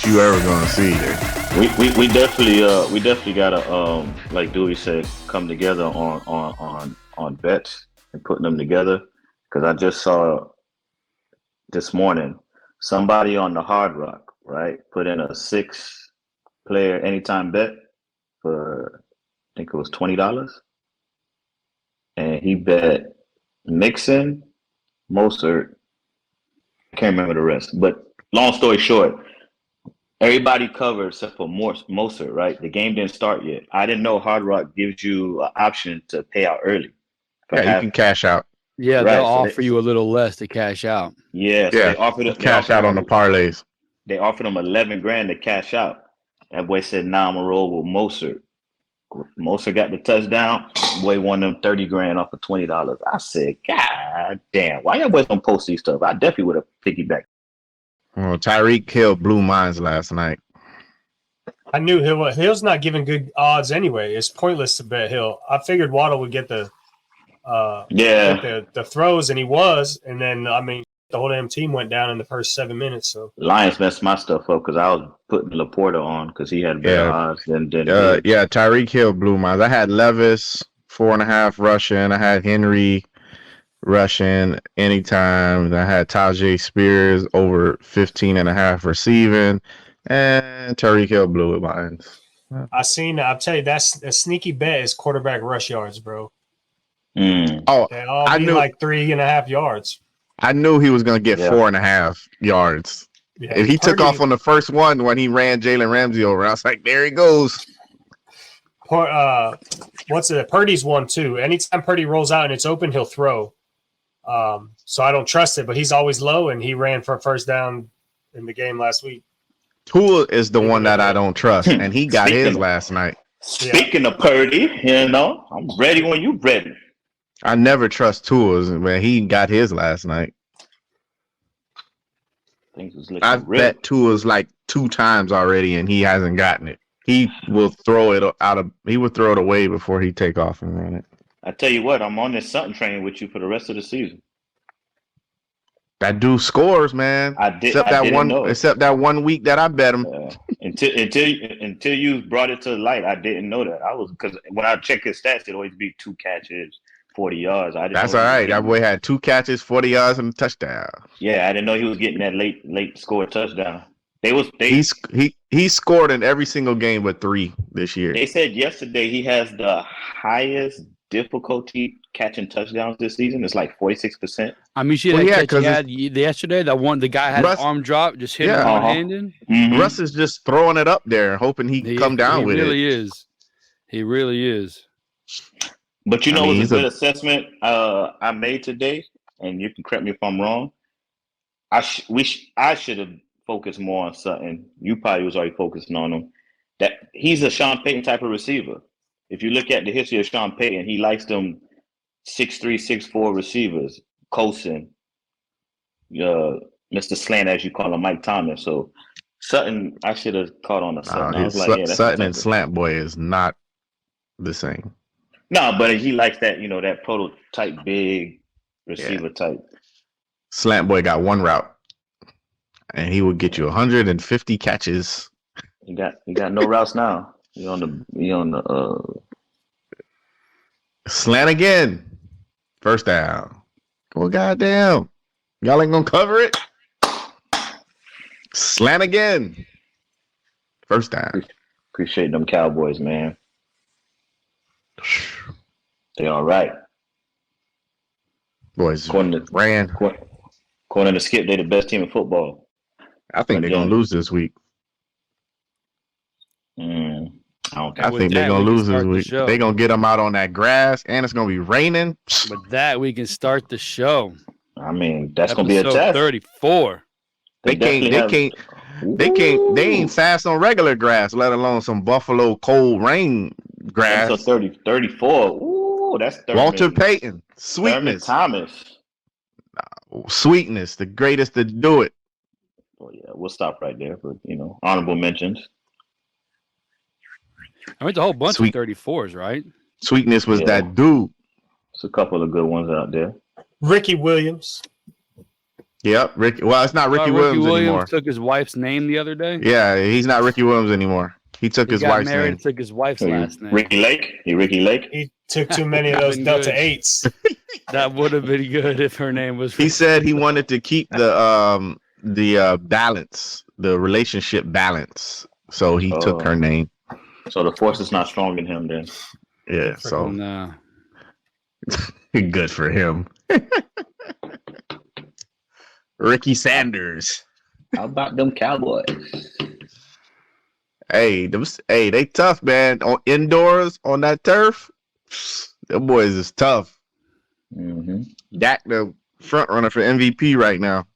you ever gonna see. We definitely gotta like Dewey said, come together on bets and putting them together. Because I just saw this morning somebody on the Hard Rock, right, put in a 6-player anytime bet for I think it was $20, and he bet Mixon, Mostert. I can't remember the rest, but long story short, everybody covered except for Mostert, right? The game didn't start yet. I didn't know Hard Rock gives you an option to pay out early. Yeah, you can cash out. Yeah, Right, they'll so offer you a little less to cash out. Yeah, so Yeah, they offered cash out on the parlays. They offered him 11 grand to cash out. That boy said, "Nah, I'm gonna roll with Mostert." Mostert got the touchdown. Boy won them 30 grand off of $20. I said, God damn, why y'all boys don't post these stuff? I definitely would have piggybacked. Well, Tyreek Hill blew minds last night. I knew Hill's not giving good odds anyway. It's pointless to bet Hill. I figured Waddle would get the throws, and he was. And then, I mean, the whole damn team went down in the first 7 minutes. So Lions messed my stuff up because I was putting Laporta on because he had better odds than yeah, Tyreek Hill blew minds. I had Levis 4.5 rushing. I had Henry rushing anytime. I had Tajay Spears over 15.5 receiving, and Tyreek Hill blew it minds. I'll tell you, that's a sneaky bet is quarterback rush yards, bro. Oh, they all I be knew like 3.5 yards. I knew he was going to get 4.5 yards. Yeah, If he took off on the first one when he ran Jalen Ramsey over, I was like, there he goes. Purdy's one too. Anytime Purdy rolls out and it's open, he'll throw. So I don't trust it, but he's always low, and he ran for a first down in the game last week. Tua is the one that I don't trust, and he got his last night. Speaking of Purdy, I'm ready when you ready. I never trust Tua's, man. He got his last night. I've bet Tua's like 2 times already, and he hasn't gotten it. He will throw it away before he take off and run it. I tell you what, I'm on this Sutton train with you for the rest of the season. That dude scores, man. Except that one week that I bet him. Until you brought it to light, I didn't know that. Because when I check his stats, it'd always be 2 catches, 40 yards. That's all right. That boy had 2 catches, 40 yards, and a touchdown. Yeah, I didn't know he was getting that late score touchdown. He scored in every single game but 3 this year. They said yesterday he has the highest difficulty catching touchdowns this season. It's like 46%. I mean, see that catch he had yesterday. The guy had an arm drop, just hit him one-handed. Mm-hmm. Russ is just throwing it up there, hoping he can come down with it. He really is. But it was a good assessment I made today, and you can correct me if I'm wrong. I should have focused more on Sutton. You probably was already focusing on him. That he's a Sean Payton type of receiver. If you look at the history of Sean Payton, he likes them 6'3", 6'4" receivers. Colson, Mr. Slant, as you call him, Mike Thomas. So Sutton, I should have caught on to Sutton. I was like, Sutton and Slant Boy is not the same. No, but he likes that, that prototype big receiver type. Slant Boy got 1 route, and he would get you 150 catches. He got no routes now. He on the slant again. First down. Oh, goddamn. Y'all ain't gonna cover it. Slant again. First down. Appreciate them Cowboys, man. They all right. Boys according to Skip, they the best team in football. I think they're gonna lose this week. I think they're going to lose this week. They're going to get them out on that grass, and it's going to be raining. With that, we can start the show. I mean, that's going to be a test. 34. They ain't fast on regular grass, let alone some Buffalo cold rain grass. So 34. Ooh, that's Walter Payton. Sweetness. Thomas. Sweetness, the greatest to do it. Oh, yeah, we'll stop right there. But, honorable mentions. I mean, a whole bunch of 34s, right? Sweetness was that dude. There's a couple of good ones out there. Ricky Williams. Yep, Ricky. Well, it's not Ricky Williams anymore. Took his wife's name the other day. Yeah, he's not Ricky Williams anymore. He took his wife's name. And took his wife's last name. Ricky Lake. Ricky Lake. He took too many of those Delta 8s. That would have been good if her name was. He said he wanted to keep the balance, the relationship balance. So he took her name. So the force is not strong in him then. Yeah. So no. Good for him. Ricky Sanders. How about them Cowboys? Hey, they tough, man. On indoors on that turf, them boys is tough. Mm-hmm. Dak the front runner for MVP right now.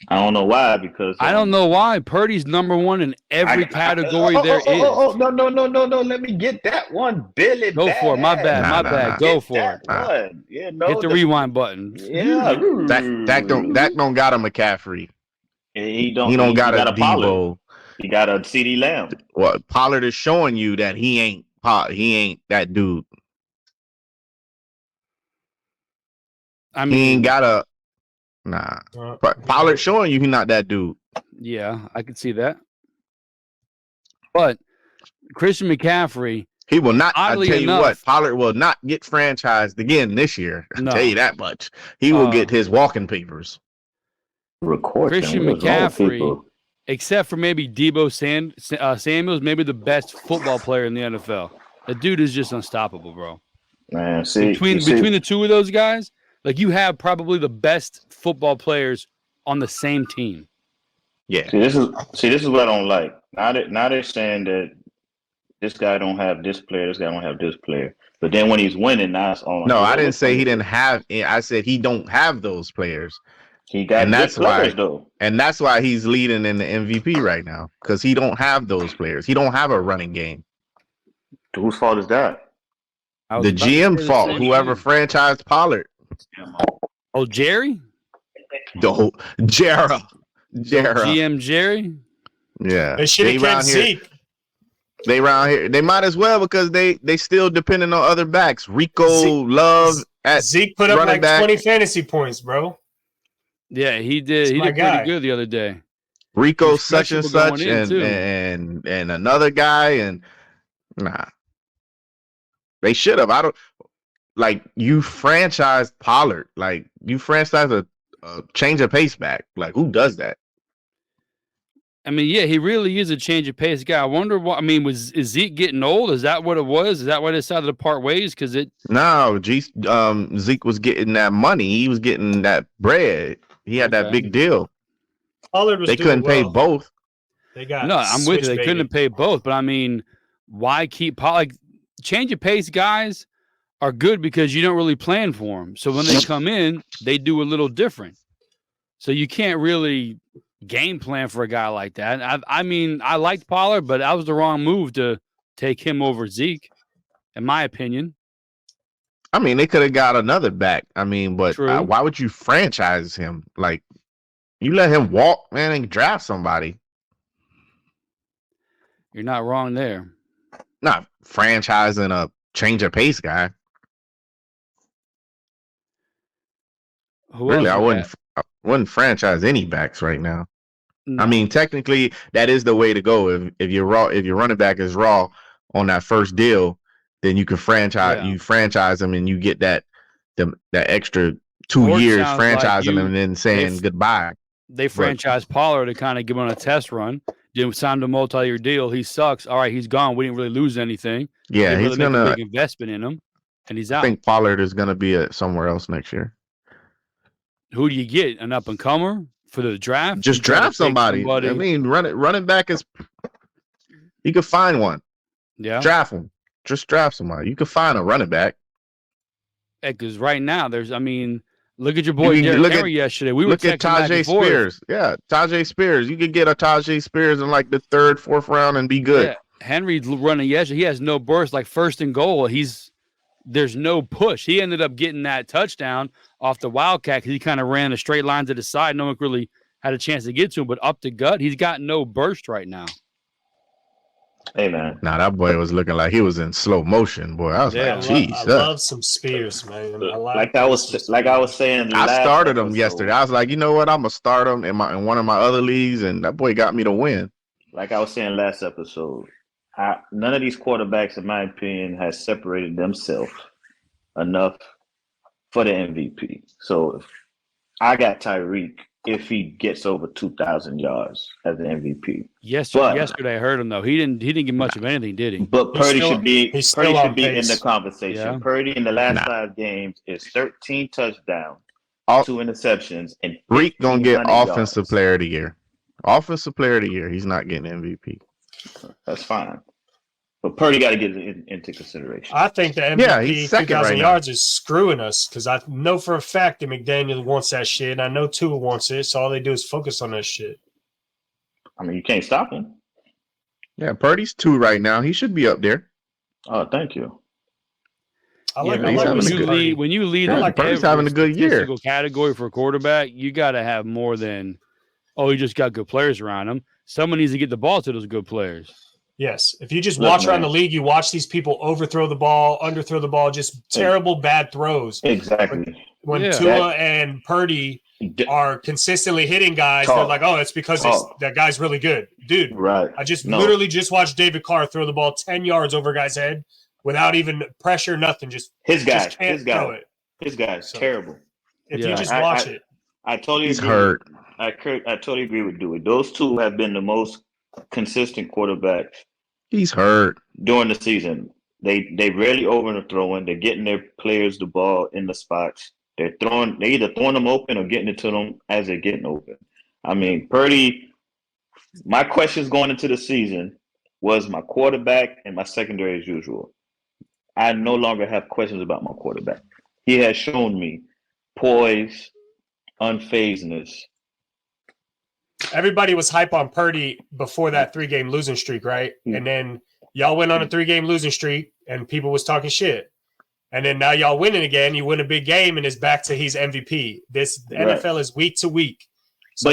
I don't know why, because I don't know why. Purdy's number one in every category there is. No. Let me get that one, Billy. Go for it. My bad. Go for it. Yeah, hit the rewind button. Yeah. Dak don't got a McCaffrey. He don't got a Debo. He got a CD Lamb. Well, Pollard is showing you that he ain't that dude. I mean, he ain't got a Pollard showing you he's not that dude. Yeah, I can see that. But Christian McCaffrey, he will not. I tell you what, Pollard will not get franchised again this year. I'll tell you that much. He will get his walking papers. Christian McCaffrey, except for maybe Debo Samuels, maybe the best football player in the NFL. The dude is just unstoppable, bro. Man, between the two of those guys, like you have probably the best football players on the same team. Yeah. See, this is what I don't like. Now they're saying that this guy don't have this player, this guy don't have this player. But then when he's winning, now it's on. No, I didn't say he didn't have. I said he don't have those players. He got, and that's players, though. And that's why he's leading in the MVP right now, because he don't have those players. He don't have a running game. Whose fault is that? The GM fault. Whoever franchised Pollard. Oh, Jerry? Jera. GM Jerry? Yeah. They should have kept Zeke. They around here. They might as well, because they still depending on other backs. Love at Zeke put up like 20 fantasy points, bro. Yeah, he did. He did pretty good the other day. Rico such and such and another guy and they should have. I don't like you franchised Pollard. Like you franchised a change of pace back. Like who does that? I mean, yeah, he really is a change of pace guy. I wonder what. I mean, is Zeke getting old? Is that what it was? Is that why they decided to part ways? Because Zeke was getting that money. He was getting that bread. He had that big deal. They couldn't pay both. They got I'm with you. They couldn't pay both. But I mean, why keep like change of pace guys are good because you don't really plan for them. So when they come in, they do a little different. So you can't really game plan for a guy like that. I mean, I liked Pollard, but that was the wrong move to take him over Zeke, in my opinion. I mean, they could have got another back. I mean, but why would you franchise him? Like, you let him walk, man, and draft somebody. You're not wrong there. Not franchising a change of pace guy. Really, I wouldn't franchise any backs right now. No. I mean, technically, that is the way to go. If you're running back is raw on that first deal, then you can franchise them and you get that extra 2 years franchising them and then saying goodbye. They franchised Pollard to kind of give him a test run. Then signed a multi-year deal. He sucks. All right, he's gone. We didn't really lose anything. Yeah, he's gonna make a big investment in him, and he's out. I think Pollard is gonna be somewhere else next year. Who do you get? An up and comer for the draft? Just draft somebody. I mean, running back is. You could find one. Yeah, draft him. Just draft somebody. You could find a running back. Because right now, look at your boy Derrick Henry yesterday. We were look at Tajay Spears. Yeah, Tajay Spears. You could get a Tajay Spears in like the 3rd, 4th round and be good. Yeah, Henry's running yesterday. He has no burst, like first and goal. There's no push. He ended up getting that touchdown off the Wildcat because he kind of ran a straight line to the side. No one really had a chance to get to him, but up the gut, he's got no burst right now. Hey man, Nah, that boy was looking like he was in slow motion, boy. I was Yeah. like, I jeez. love some Spears, man. I like I was saying I last started him episode, yesterday. I was like, you know what? I'm gonna start him in one of my other leagues, and that boy got me to win. Like I was saying last episode, none of these quarterbacks, in my opinion, has separated themselves enough for the MVP. So if I got Tyreek if he gets over 2,000 yards as an MVP. Yesterday I heard him though. He didn't get much of anything, did he? But Purdy should be in the conversation. Yeah. Purdy in the last 5 games is 13 touchdowns, 2 interceptions, and Reek gonna get 1,500 offensive yards. player of the year. Offensive player of the year. He's not getting MVP. That's fine. But Purdy got to get it into consideration. I think the MVP he's second 2,000 right yards is screwing us because I know for a fact that McDaniel wants that shit. And I know Tua wants it, so all they do is focus on that shit. I mean, you can't stop him. Yeah, Purdy's 2 right now. He should be up there. Oh, thank you. When you lead Purdy's having a good year. Category for a quarterback, you got to have more than, he just got good players around him. Someone needs to get the ball to those good players. Yes. If you just watch around the league, you watch these people overthrow the ball, underthrow the ball, just terrible bad throws. Exactly. When Tua and Purdy are consistently hitting guys, they're like, it's because that guy's really good. Dude, right. I literally just watched David Carr throw the ball 10 yards over a guy's head without even pressure, nothing. His guy's terrible. If you just watch it. I totally He's agree. hurt. I totally agree with Dewey. Those two have been the most consistent quarterbacks. He's hurt during the season. They rarely overthrowing. They're getting their players the ball in the spots. They're either throwing them open or getting it to them as they're getting open. I mean, Purdy. My questions going into the season was my quarterback and my secondary as usual. I no longer have questions about my quarterback. He has shown me poise, unfazedness. Everybody was hype on Purdy before that 3-game losing streak, right? And then y'all went on a 3-game losing streak, and people was talking shit. And then now y'all winning again. You win a big game, and it's back to he's MVP. The NFL is week to week. So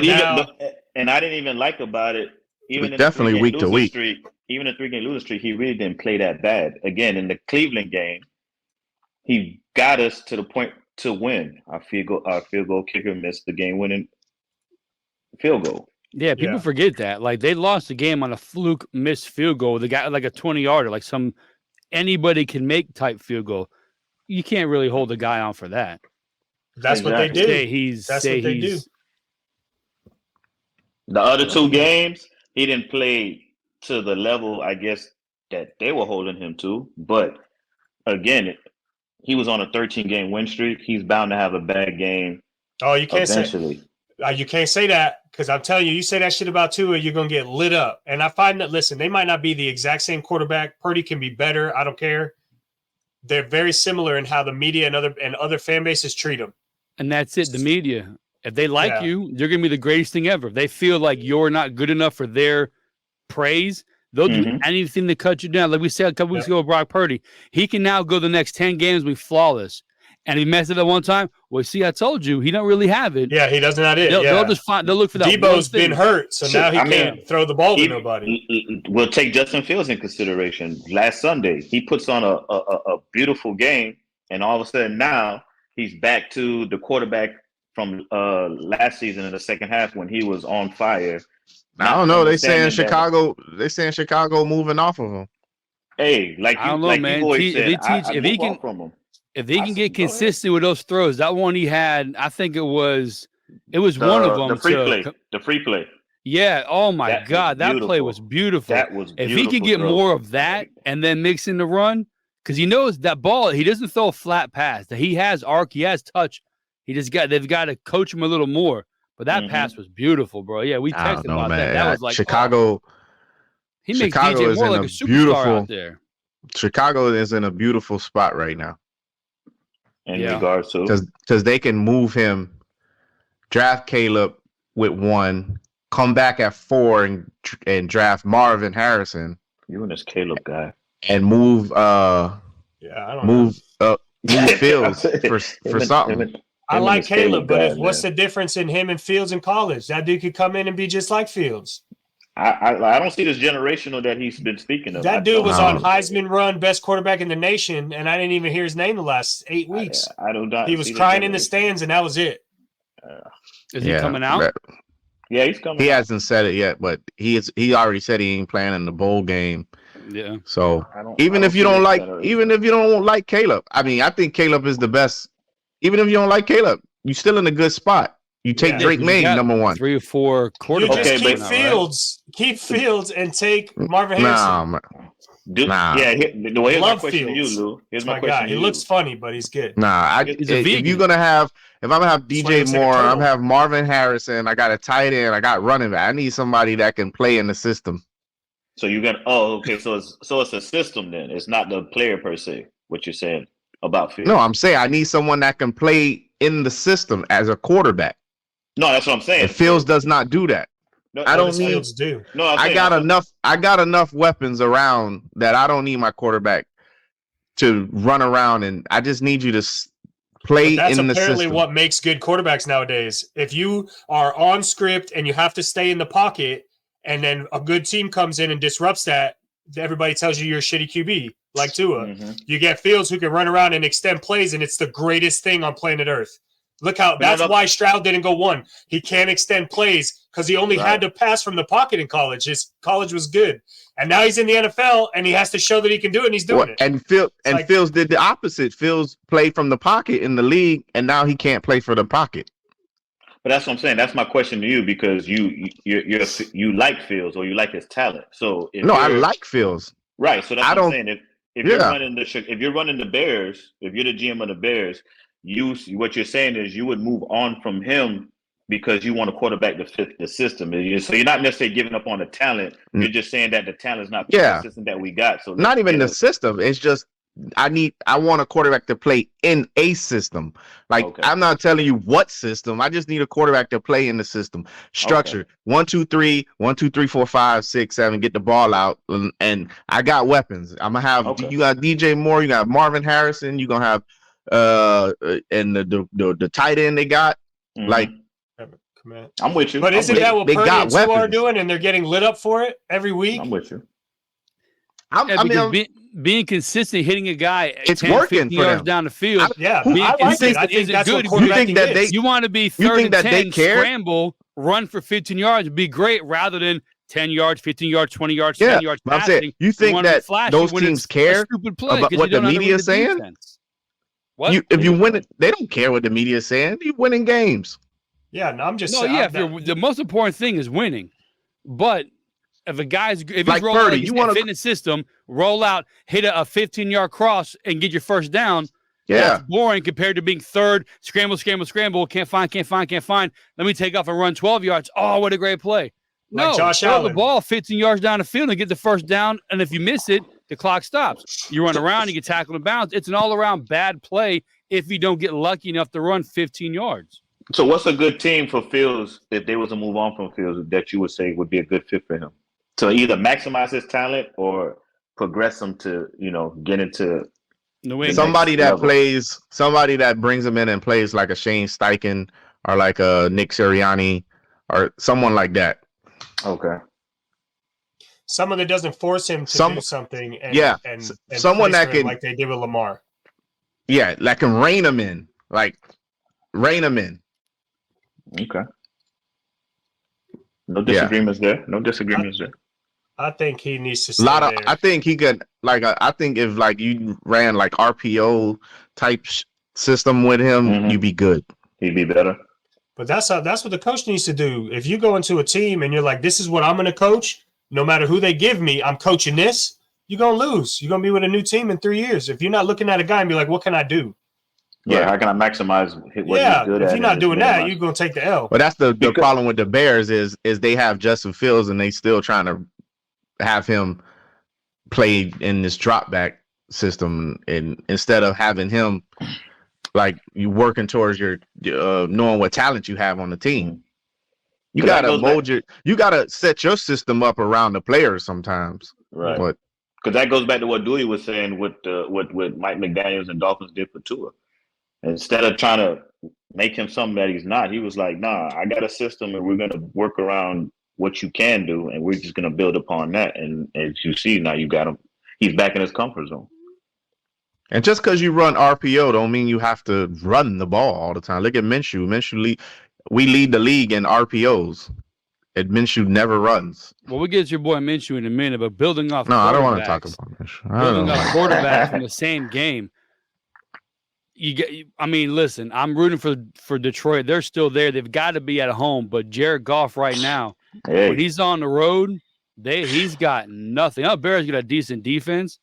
and I didn't even like about it. Even definitely week to week. Even a 3-game losing streak, he really didn't play that bad. Again, in the Cleveland game, he got us to the point to win. Our field goal kicker missed the game-winning field goal. Yeah, people forget that. Like, they lost the game on a fluke missed field goal. They got like a 20-yarder, like some anybody can make type field goal. You can't really hold a guy on for that. That's what they do. That's what they do. The other 2 games, he didn't play to the level, I guess, that they were holding him to. But again, he was on a 13-game win streak. He's bound to have a bad game. Oh, you can't eventually. You can't say that because I'm telling you, you say that shit about Tua, you're going to get lit up. And I find that, listen, they might not be the exact same quarterback. Purdy can be better. I don't care. They're very similar in how the media and other fan bases treat them. And that's it. The media, if they like you, you're going to be the greatest thing ever. If they feel like you're not good enough for their praise, they'll do anything to cut you down. Like we said a couple weeks ago with Brock Purdy, he can now go the next 10 games be flawless. And he messed it up one time. Well, see, I told you, he don't really have it. Yeah, he doesn't have it. They'll just they'll look for that. Debo's been hurt, so now he can't throw the ball to nobody. We'll take Justin Fields in consideration. Last Sunday, he puts on a beautiful game, and all of a sudden now he's back to the quarterback from last season in the second half when he was on fire. I don't know. They saying Chicago. They saying Chicago moving off of him. Hey, I don't know, man. If he can get consistent with those throws, that one he had, I think it was one of them. The free play. Yeah. Oh my God, that play was beautiful. That was beautiful. If he could get more of that and then mix in the run, because he knows that ball, he doesn't throw a flat pass. That he has arc, he has touch. They've got to coach him a little more. But that pass was beautiful, bro. Yeah, we texted about that. That was like Chicago. He makes DJ Moore like a superstar out there. Chicago is in a beautiful spot right now. In regards to because they can move him, draft Caleb with 1, come back at 4 and draft Marvin Harrison. You and this Caleb guy. And move Fields for something. I like Caleb, but what's the difference in him and Fields in college? That dude could come in and be just like Fields. I don't see this generational that he's been speaking of. That dude was No. on Heisman run, best quarterback in the nation, and I didn't even hear his name the last 8 weeks. I do not. He was see crying in the generation. stands, and that was it. Is he coming out? that- Yeah, he's coming. He out. hasn't said it yet, but he already said he ain't playing in the bowl game. Yeah. So I even if you see don't this like, generation. even if you don't like Caleb, I mean, I think Caleb is the best. Even if you don't like Caleb, you're still in a good spot. You take Yeah. Drake You May got number 1. 3 or 4 You quarterbacks. just Okay, keep but- Fields, and take Marvin Harrison. Nah, man. Yeah. The way here's my Love question to Fields. you, Lou. Here's That's my my question guy. to He you. looks funny, but he's good. Nah, He's a if vegan. you're gonna have, if I'm gonna have That's why he DJ looks like a Moore, I'm turtle. gonna have Marvin Harrison. I got a tight end. I got running back. I need somebody that can play in the system. So you got. Oh, okay. So it's a system then. It's not the player per se. What you're saying about Fields? No, I'm saying I need someone that can play in the system as a quarterback. No, that's what I'm saying. And Fields does not do that. No, I no, don't What does need- Fields do? No, I'm I saying, got that's enough. I got enough weapons around that I don't need my quarterback to run around, and I just need you to play But that's in the apparently system. what makes good quarterbacks nowadays. If you are on script and you have to stay in the pocket, and then a good team comes in and disrupts that, everybody tells you you're a shitty QB, like Tua. Mhm. You get Fields who can run around and extend plays, and it's the greatest thing on planet Earth. Look how But that's no, no. why Stroud didn't go 1. He can't extend plays because he only Right. had to pass from the pocket in college. His college was good, and now he's in the NFL and he has to show that he can do it, and he's doing Well, it. and like- Fields did the opposite. Fields played from the pocket in the league, and now he can't play for the pocket. But that's what I'm saying. That's my question to you because you like Fields or you like his talent. So if No, I you're- like Fields. right. So that's I what I'm don't- saying. If Yeah. you're running the Bears, if you're the GM of the Bears, what you're saying is you would move on from him because you want a quarterback to fit the system. So you're not necessarily giving up on the talent. You're just saying that the talent is not Yeah. the system that we got. So Not even the let's system. It's just I want a quarterback to play in a system. Like Okay. I'm not telling you what system. I just need a quarterback to play in the system. Structure 1, 2, 3, 1, 2, 3, 4, 5, 6, 7. Get the ball out, and I got weapons. I'm gonna have Okay. you got DJ Moore. You got Marvin Harrison. You gonna have and the tight end they got. Mhm. Like Come on. I'm with you. But isn't with that you. what They Purdy got and Tua are weapons. doing, and they're getting lit up for it every week? I'm with you. I'm, Yeah, I mean, because I'm- being consistent, hitting a guy It's 10, working 15 for yards them. down the field. Yeah, Being I like it. consistent I think isn't that's good. what You think quarterbacking that is. You want to be You third think and that they 10, care? scramble, run for 15 yards, be great rather than 10 yards, 15 yards, 20 yards, Yeah, 10 yards but I'm saying, passing. you think wanna be that flashy those when teams it's a care stupid play about 'cause what you don't the know how to media read is saying? defense. What? if you win it, they don't care what the media is saying. You winning games. Yeah, no, I'm just No, saying. yeah. The most important thing is winning, but if he's Like rolling out Purdy, a you wanna- fitness system, roll out, hit a 15-yard cross, and get your first down. Yeah. That's boring compared to being third, scramble, can't find. Let me take off and run 12 yards. Oh, what a great play. Like No, Josh throw the Allen. ball 15 yards down the field and get the first down. And if you miss it, the clock stops. You run around, you get tackled and bounce. It's an all-around bad play if you don't get lucky enough to run 15 yards. So what's a good team for Fields if they was to move on from Fields that you would say would be a good fit for him? To either maximize his talent or progress him to, get into New England. Somebody that level. plays, somebody that brings him in and plays like a Shane Steichen or like a Nick Sirianni or someone like that. Okay. Someone that doesn't force him to do something. And, Yeah, and someone plays that for him can- like they did with Lamar. Yeah, that can rein him in. Like rein him in. Okay. No disagreements there. No disagreements there. I think he needs to A stay lot of, there. I think he could I think if like you ran like RPO type system with him, Mhm. you'd be good. He'd be better. But that's what the coach needs to do. If you go into a team and you're like, this is what I'm going to coach, no matter who they give me, I'm coaching this, you're going to lose. You're going to be with a new team in 3 years. If you're not looking at a guy and be like, what can I do? Yeah. How can I maximize what yeah, he's good if at? you're not and doing just that, minimize? you're going to take the L. But that's the Because- problem with the Bears is they have Justin Fields and they still trying to have him play in this drop back system, and instead of having him like you working towards your knowing what talent you have on the team. You 'Cause that gotta goes mold you gotta set your system up around the players sometimes. Right. But Because that goes back to what Dewey was saying with what Mike McDaniels and Dolphins did for Tua. Instead of trying to make him something that he's not, he was like, nah, I got a system and we're going to work around what you can do, and we're just going to build upon that. And as you see now, you got him. He's back in his comfort zone. And just because you run RPO don't mean you have to run the ball all the time. Look at Minshew. We lead the league in RPOs. And Minshew never runs. Well, we'll get your boy Minshew in a minute, but building off. No, I don't want to talk about Minshew. Building off quarterbacks from the same game. I mean, listen, I'm rooting for Detroit. They're still there. They've got to be at home. But Jared Goff right now, when he's on the road, he's got nothing. Now Bears got a decent defense,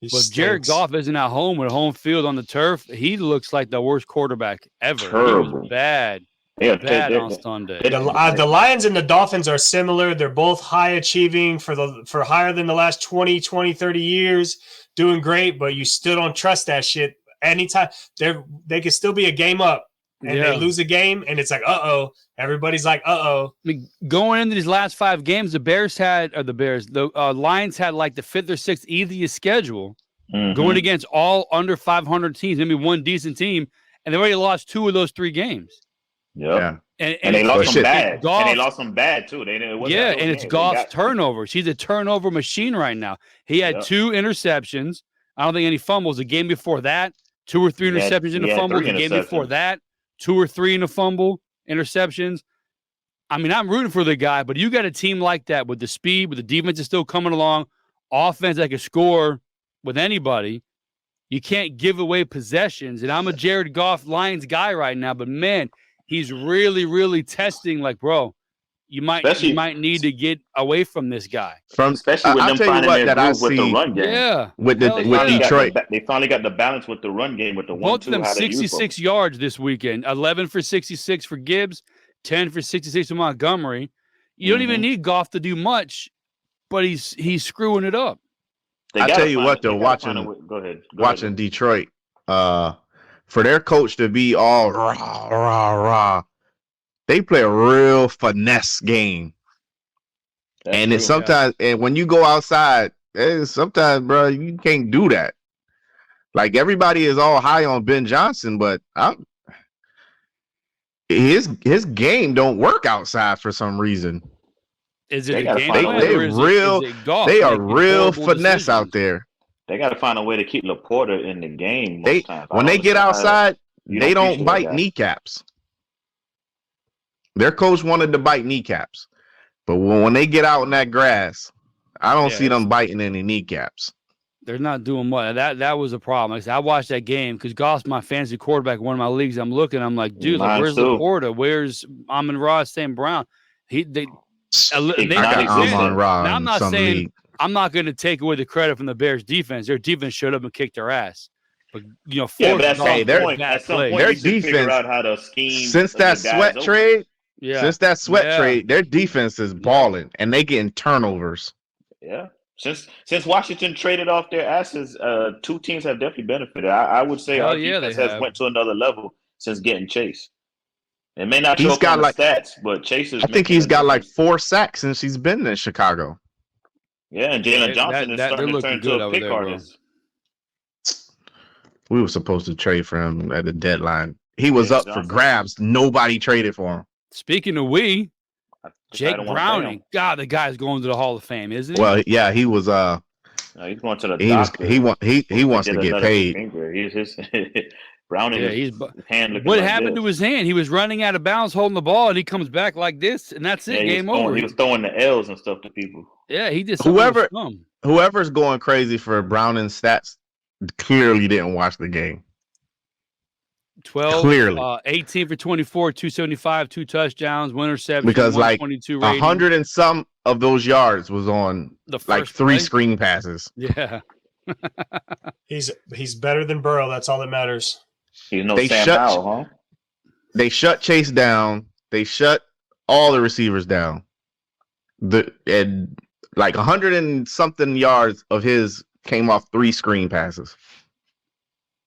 but Jared Goff isn't at home with home field on the turf. He looks like the worst quarterback ever. Terrible. He was bad. Yeah, bad on Sunday. The Lions and the Dolphins are similar. They're both high achieving for higher than the last 20, 30 years, doing great, but you still don't trust that shit. Anytime they could still be a game up and they lose a game, and it's like, everybody's like, I mean, going into these last 5 games, the Lions had like the 5th or 6th easiest schedule, going against all under 500 teams, maybe one decent team, and they already lost 2 of those 3 games. Yeah. And they lost some bad. Goff, and they lost some bad too. And it's Goff's turnovers. He's a turnover machine right now. He had 2 interceptions. I don't think any fumbles. The game before that, 2 or 3 interceptions in a fumble. The game before that, 2 or 3 in a fumble, interceptions. I mean, I'm rooting for the guy, but you got a team like that with the speed, with the defense is still coming along, offense that can score with anybody. You can't give away possessions. And I'm a Jared Goff Lions guy right now, but man, he's really, really testing. Like, bro, you might need to get away from this guy. Especially with them finding their groove with the run game. Yeah, with Detroit, they finally got the balance with the run game with the 1-2. Both of them 66 yards this weekend. 11 for 66 for Gibbs, 10 for 66 for Montgomery. You don't even need Goff to do much, but he's screwing it up. I tell you what, though, watching Detroit, for their coach to be all rah, rah, rah, they play a real finesse game. And it's sometimes, and when you go outside, sometimes, bro, you can't do that. Like, everybody is all high on Ben Johnson, but his game don't work outside for some reason. Is it they are real finesse out there. They got to find a way to keep Laporta in the game. When they get outside, they don't bite kneecaps. Their coach wanted to bite kneecaps, but when they get out in that grass, I don't see them biting any kneecaps. They're not doing much. That was a problem. Like I said, I watched that game because Goff's my fantasy quarterback in one of my leagues. I'm looking. I'm like, dude, where's Laporta? Where's Amon-Ra St. Brown? I got Amon-Ra. Now, I'm not saying league. I'm not going to take away the credit from the Bears defense. Their defense showed up and kicked their ass. But their defense out how to scheme since that sweat trade. Yeah. Since that sweat trade, their defense is balling and they getting turnovers. Yeah. Since Washington traded off their asses, 2 teams have definitely benefited. I would say our defense has went to another level since getting Chase. It may not show up on the stats, but Chase is. I think he's got like 4 sacks since he's been in Chicago. Yeah, and Jalen Johnson is starting to turn into a pick artist. We were supposed to trade for him at the deadline. He was up for grabs. Nobody traded for him. Speaking of Jake Browning. God, the guy's going to the Hall of Fame, isn't he? Well, yeah, he was. He's going to the doctor. He wants to get paid. Browning. His hand. What happened to his hand? He was running out of bounds, holding the ball, and he comes back like this, and that's it. Game over. He was throwing the L's and stuff to people. Yeah, he just whoever's going crazy for Browning's stats clearly didn't watch the game. 18 for 24, 275, 2 touchdowns, 1 interception, because like 100 and some of those yards was on like 3 screen passes. Yeah. He's better than Burrow. That's all that matters. They shut Chase down. They shut all the receivers down. And like 100 and something yards of his came off 3 screen passes.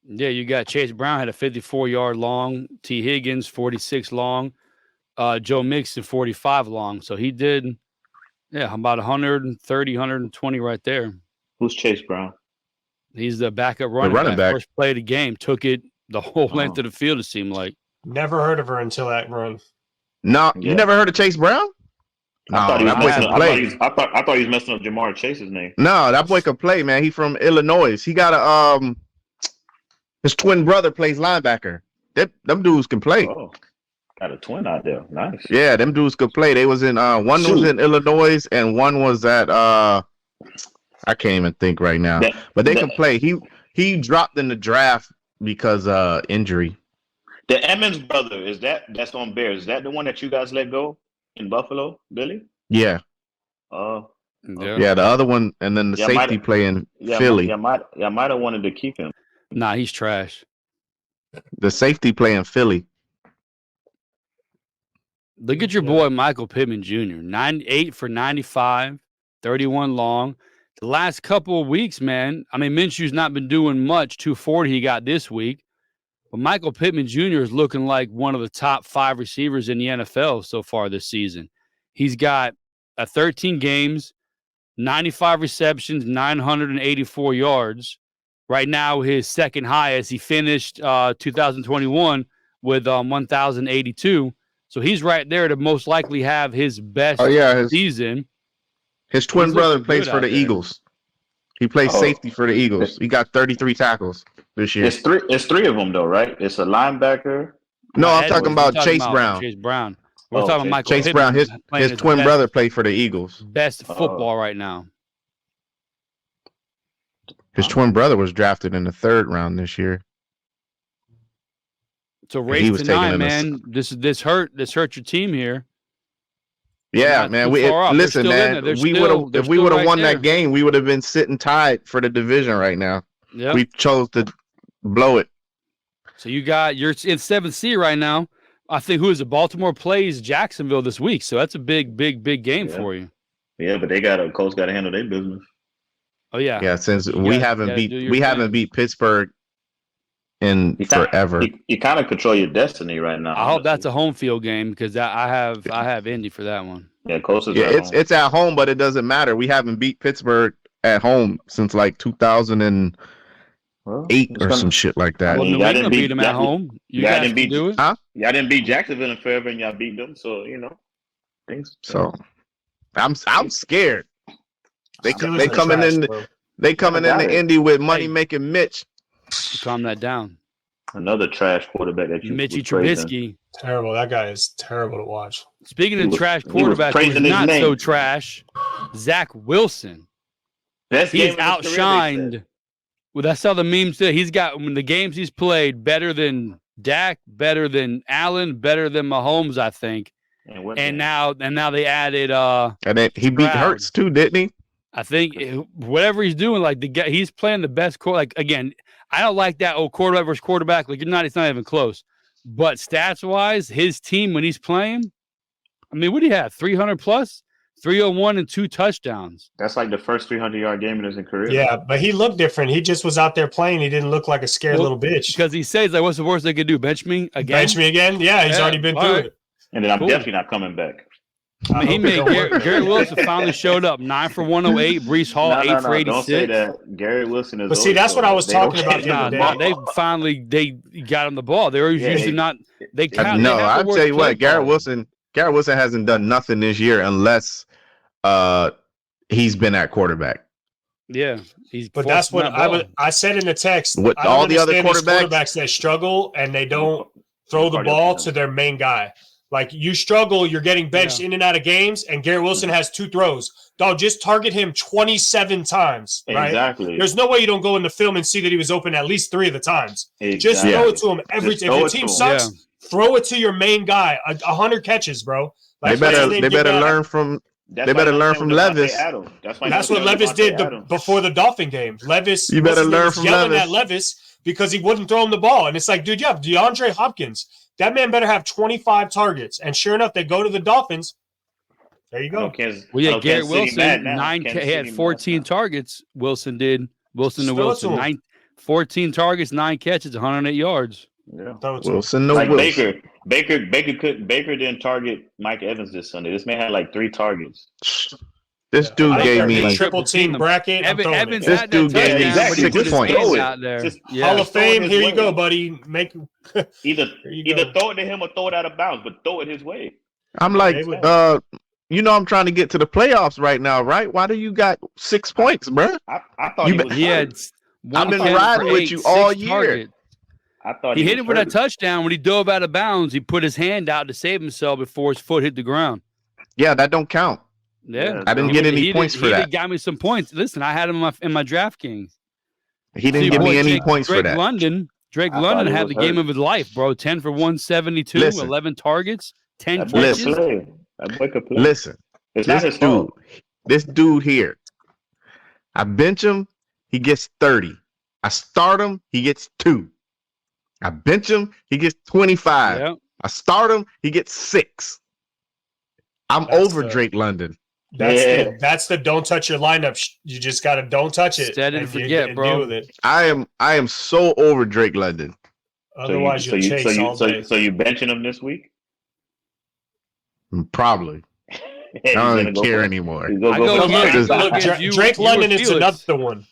Yeah, you got Chase Brown had a 54-yard long, T. Higgins 46 long, Joe Mixon 45 long. So he did, about 130, 120 right there. Who's Chase Brown? He's the backup running back. First play of the game, took it the whole length of the field, it seemed like. Never heard of her until that run. No, you never heard of Chase Brown? I thought he was that boy messing can up. play. I thought he was messing up Jamar Chase's name. No, that boy can play, man. He from Illinois. He got a his twin brother plays linebacker. Them dudes can play. Oh, got a twin out there. Nice. Yeah, them dudes could play. They was in one was in Illinois and one was at I can't even think right now. But they can play. He dropped in the draft because injury. The Emmons brother, that's on Bears. Is that the one that you guys let go in Buffalo, Billy? Yeah. Yeah, the other one, and then the safety play in Philly. I might have wanted to keep him. Nah, he's trash. The safety play in Philly. Look at your boy Michael Pittman Jr. 98 for 95, 31 long. The last couple of weeks, man. I mean, Minshew's not been doing much. 240 he got this week. But Michael Pittman Jr. is looking like one of the top 5 receivers in the NFL so far this season. He's got 13 games, 95 receptions, 984 yards. Right now, his second highest. He finished 2021 with 1,082. So he's right there to most likely have his best season. His twin brother plays for the Eagles. He plays safety for the Eagles. He got 33 tackles this year. It's three of them though, right? It's a linebacker. No, I'm talking about Chase Brown. Chase Brown. We're talking about Michael Chase Brown. His twin brother played for the Eagles. Best football right now. His twin brother was drafted in the 3rd round this year. So race to 9, man. This hurt your team here. Yeah, man. Listen, man. If we would have won that game, we would have been sitting tied for the division right now. Yep. We chose to blow it. So you're in 7th seed right now. I think Baltimore plays Jacksonville this week, so that's a big game for you. Yeah, but Colts got to handle their business. Oh yeah, yeah. Since we haven't beat Pittsburgh in forever. You kind of control your destiny right now. I hope that's a home field game because I have Indy for that one. Yeah, Colts is it's at home, but it doesn't matter. We haven't beat Pittsburgh at home since like 2008 or some shit like that. Well, New England beat them at home. You guys didn't do it. Huh? Y'all didn't beat Jacksonville in forever, and y'all beat them. So things. So I'm scared. They coming in the Indy with money making Mitch. Calm that down. Another trash quarterback that you Mitchie Trubisky. Terrible. That guy is terrible to watch. Speaking of trash quarterback, who's not so trash, Zach Wilson. He's outshined. Well, that's how the memes say. He's got the games he's played better than Dak, better than Allen, better than Mahomes, I think. And now they added and then he beat Hurts too, didn't he? I think whatever he's doing, he's playing the best again, I don't like that quarterback versus quarterback. It's not even close. But stats wise, his team when he's playing, I mean, what do you have? 300 plus, 301 and 2 touchdowns. That's like the first 300-yard game in his career. Yeah, but he looked different. He just was out there playing. He didn't look like a scared little bitch. Because he says, what's the worst they could do? Bench me again? Bench me again? Yeah, he's already been through it. And then I'm definitely not coming back. I mean, he made Garrett Wilson finally showed up 9 for 108. Breece Hall 8 for 86. Don't say that. Garrett Wilson is. But see, that's what I was talking about the other day. They got him the ball. They were usually not. I'll tell you what, Garrett Wilson hasn't done nothing this year unless he's been at quarterback. Yeah, but that's what I said in the text. With all the other quarterbacks that struggle and they don't throw the ball to their main guy. Like you struggle, you're getting benched in and out of games, and Garrett Wilson has 2 throws. Dog, just target him 27 times. Right? Exactly. There's no way you don't go in the film and see that he was open at least 3 of the times. Exactly. Just throw it to him every time. If your team sucks, throw it to your main guy. 100 catches, bro. They better learn from. They better learn from Levis. That's what Levis did before the Dolphin game. Levis, you better learn from yelling at Levis because he wouldn't throw him the ball, and it's like, dude, you have DeAndre Hopkins. That man better have 25 targets. And sure enough, they go to the Dolphins. There you go. Garrett Wilson, he had 14 targets. Wilson did. Wilson to Wilson. 14 targets, 9 catches, 108 yards. Yeah. Wilson to Wilson. Baker didn't target Mike Evans this Sunday. This man had like 3 targets. This dude gave me a triple team bracket. Evans this dude gave me 6 points out there. Hall of Fame. Here you go, buddy. Either throw it to him or throw it out of bounds, but throw it his way. I'm like, I'm trying to get to the playoffs right now, right? Why do you got 6 points, bro? I thought he was He had hurt. I've been 110 riding for with 8, you all 6 year. targets. I thought He hit was it for that hurt. touchdown when he dove out of bounds. He put his hand out to save himself before his foot hit the ground. Yeah, that don't count. Yeah, I didn't get any points for that. He got me some points. Listen, I had him in my DraftKings. He didn't give me any points for that. Drake London had the game of his life, bro. 10 for 172, Listen. 11 targets, 10 That boy catches. could play. That boy could play. Listen, It's not his fault. this dude here, I bench him, he gets 30. I start him, he gets 2. I bench him, he gets 25. Yep. I start him, he gets 6. I'm over Drake London. That's the don't touch your lineup. You just got to don't touch it. Set and forget, bro. Deal with it. I am so over Drake London. Otherwise, you'll chase all day. So you benching him this week? Probably. I don't even care anymore. Drake London is another one.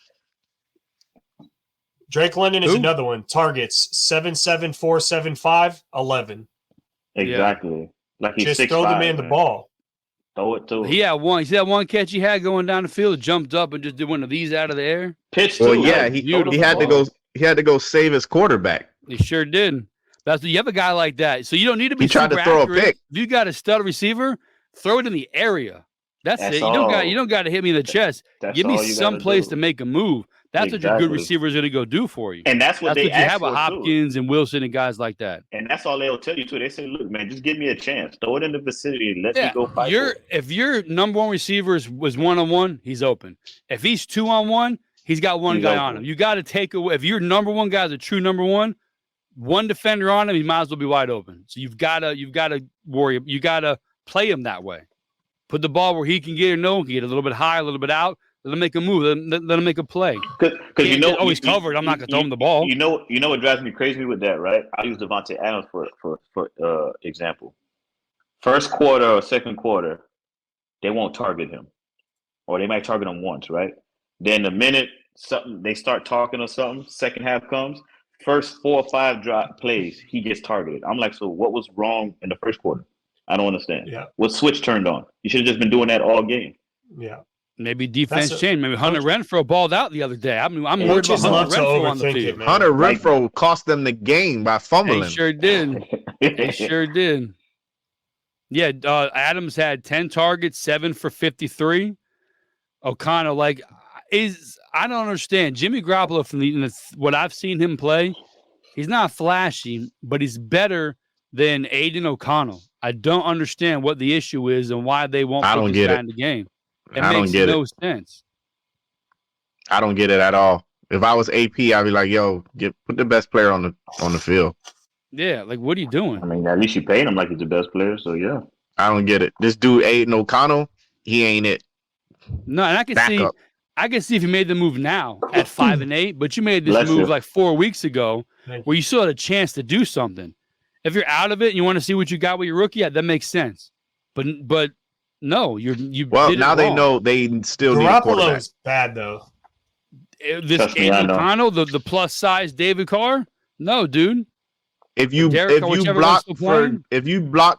Drake London is another one. Targets 7-7, 4-7, 5, 11. Exactly. Like he's just 6'5", throw the man the ball. Throw it to him. He had one. You see that one catch he had going down the field, jumped up and just did one of these out of the air. Pitch. Well, yeah, he had to go. He had to go save his quarterback. He sure did. That's you have a guy like that, so you don't need to be. He tried to throw accurate. a pick. If you got a stud receiver, throw it in the area. That's it. You don't got to hit me in the chest. Give me some place to make a move. That's what your good receiver is going to go do for you. And that's what you ask have with Hopkins and Wilson and guys like that. And that's all they'll tell you too. They say, "Look, man, just give me a chance. Throw it in the vicinity and let me go fight." If your number one receiver was 1-on-1, he's open. If he's 2-on-1, he's got one guy on him. You got to take away. If your number one guy is a true number one defender on him, he might as well be wide open. So you've got to worry. You got to play him that way. Put the ball where he can get can get a little bit high, a little bit out. Let him make a move. Let him make a play. Because he's covered. I'm not going to throw him the ball. You know what drives me crazy with that, right? I use Devontae Adams for example. First quarter or second quarter, they won't target him, or they might target him once, right? Then the minute they start talking or something, second half comes, first 4 or 5 drop plays, he gets targeted. I'm like, so what was wrong in the first quarter? I don't understand. Yeah. What switch turned on? You should have just been doing that all game. Yeah. Maybe defense changed. Maybe Hunter Renfrow balled out the other day. I'm worried about Hunter Renfrow on the field. Hunter Renfrow cost them the game by fumbling. He sure did. He sure did. Yeah, Adams had 10 targets, 7 for 53. O'Connell, I don't understand. Jimmy Garoppolo, from what I've seen him play, he's not flashy, but he's better than Aiden O'Connell. I don't understand what the issue is and why they won't put this guy in the game. It makes no sense. I don't get it at all. If I was AP, I'd be like, "Yo, put the best player on the field." Yeah, what are you doing? I mean, at least you paid him like he's the best player. So yeah, I don't get it. This dude Aiden O'Connell, he ain't it. No, and I can see if you made the move now at 5-8, but you made this move like 4 weeks ago, where you still had a chance to do something. If you're out of it and you want to see what you got with your rookie, yeah, that makes sense. But no, you. Well, now they know they still need a quarterback. Garoppolo's bad though. This Aiden O'Connell, the plus size David Carr, no, dude. If you block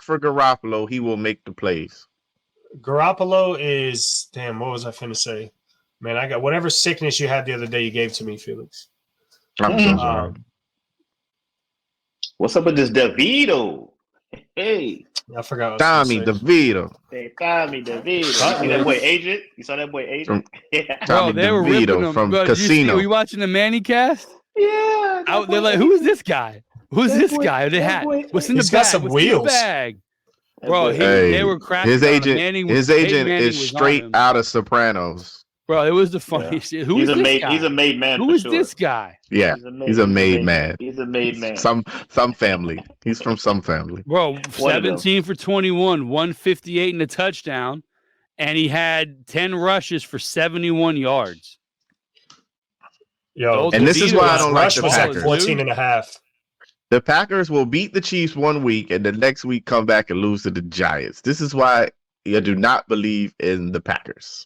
for Garoppolo, he will make the plays. Garoppolo is what was I finna say? Man, I got whatever sickness you had the other day you gave to me, Felix. I'm so sorry. What's up with this DeVito? Hey, I forgot. Tommy DeVito. Hey, Tommy DeVito. You see that boy Agent? You saw that boy Agent? Tommy DeVito from Casino. Were you watching the Manny cast? Yeah. They're like, who is this guy? Who's this guy? They had what's in the bag? Got some wheels. Bro, they were cracking. His agent is straight out of Sopranos. Bro, it was the funniest shit. Who is this guy? He's a made man. Who is this guy? Yeah, he's a made man. He's a made man. Some family. He's from some family. Bro, 17 for 21, 158 and a touchdown, and he had 10 rushes for 71 yards. Yo, and this is why I don't like the Packers. 14.5. The Packers will beat the Chiefs one week and the next week come back and lose to the Giants. This is why I do not believe in the Packers.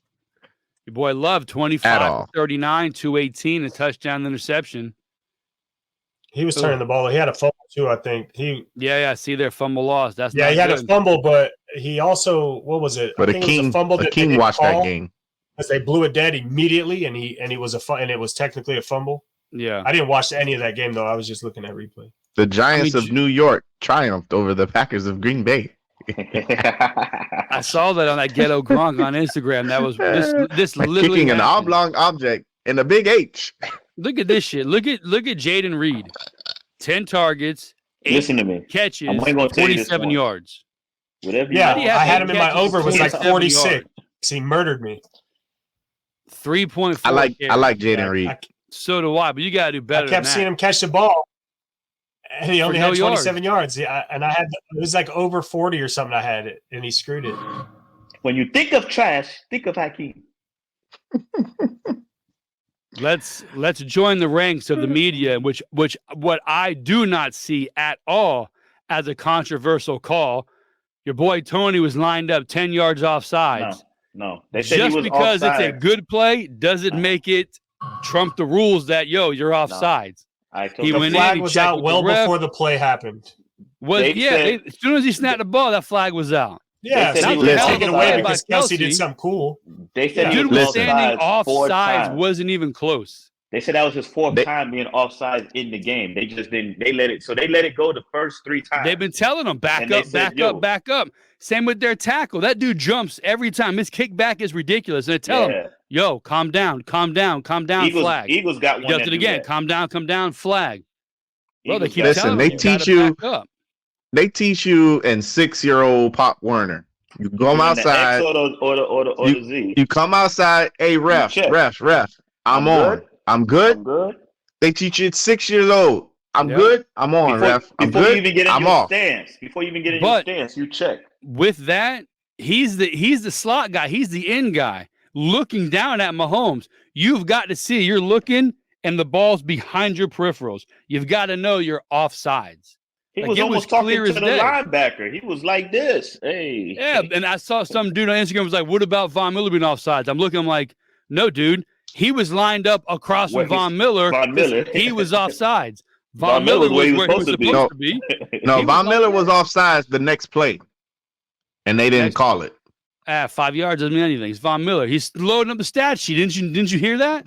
Your boy Love, 25 39, 218, a touchdown interception. He was turning the ball. He had a fumble too, I think. Yeah, see their fumble loss. He had a fumble, but he also, what was it? But I think it was a fumble that they Akeem didn't watched that call game. because they blew it dead immediately, and it was technically a fumble. Yeah. I didn't watch any of that game though. I was just looking at replay. The Giants of New York triumphed over the Packers of Green Bay. I saw that on that ghetto Gronk on Instagram. That was this Like literally kicking an happened. oblong object in a big H. Look at this shit. Look at Jaden Reed. 10 targets, 8 Listen to me. catches, I'm only gonna tell you this 47 once. yards. Whatever you Yeah, How do you have I had 8 him in my catches, over was like 47 46. yards? He murdered me. 3.4. I like Jaden Yeah, Reed. So do I, but you gotta do I better. kept than seeing that. him catch the ball, and he only no had 27 yards. Yeah, and I had it was like over 40 or something. I had it, and he screwed it. When you think of trash, think of Hakeem. Let's join the ranks of the media, which what I do not see at all as a controversial call. Your boy Tony was lined up 10 yards offsides. No. They said Just he was because offside. it's a good play doesn't make it trump the rules that you're offsides. I told He you. The went in, flag he was checked out with well the ref. before the play happened. As soon as he snapped the ball, that flag was out. Yeah, They said so he he was was offside. taken away By because Kelsey did Kelce. something cool. They said Dude he was was standing offside 4 offsides, times. wasn't even close. They said that was his 4th time being offside in the game. They just didn't. They let it go the first 3 times. They've been telling him back And they up, said, back yo. up, back up. Same with their tackle. That dude jumps every time. His kickback is ridiculous. And they tell him, yo, calm down, flag. Eagles got He one. does that it do again. that. Calm down, flag. Well, they Eagles keep got telling one. they him, you gotta teach you- back up. They teach you in 6-year-old Pop Warner. You come You're in the outside. X or the Z. You come outside. Hey, ref. check. I'm on. good. I'm good. I'm good. They teach you at 6 years old. I'm Yep. good. I'm on, ref. I'm Before good. you even get in I'm your off. stance, before you even get in But- your stance, you check. With that, he's the slot guy. He's the end guy looking down at Mahomes. You've got to see you're looking and the ball's behind your peripherals. You've got to know you're offsides. He Like, was it almost was talking clear to as the day. linebacker. He was like this. Hey. Yeah, and I saw some dude on Instagram was like, "What about Von Miller being offsides?" I'm looking, I'm like, "No, dude, he was lined up across from Von Miller. Von Miller. He was offsides. Von Miller was where he was supposed to be. to be. No, He Von was Miller like was that. offsides the next play, and they didn't Next- call it. 5 yards doesn't mean anything. It's Von Miller. He's loading up the stat sheet. Didn't you hear that?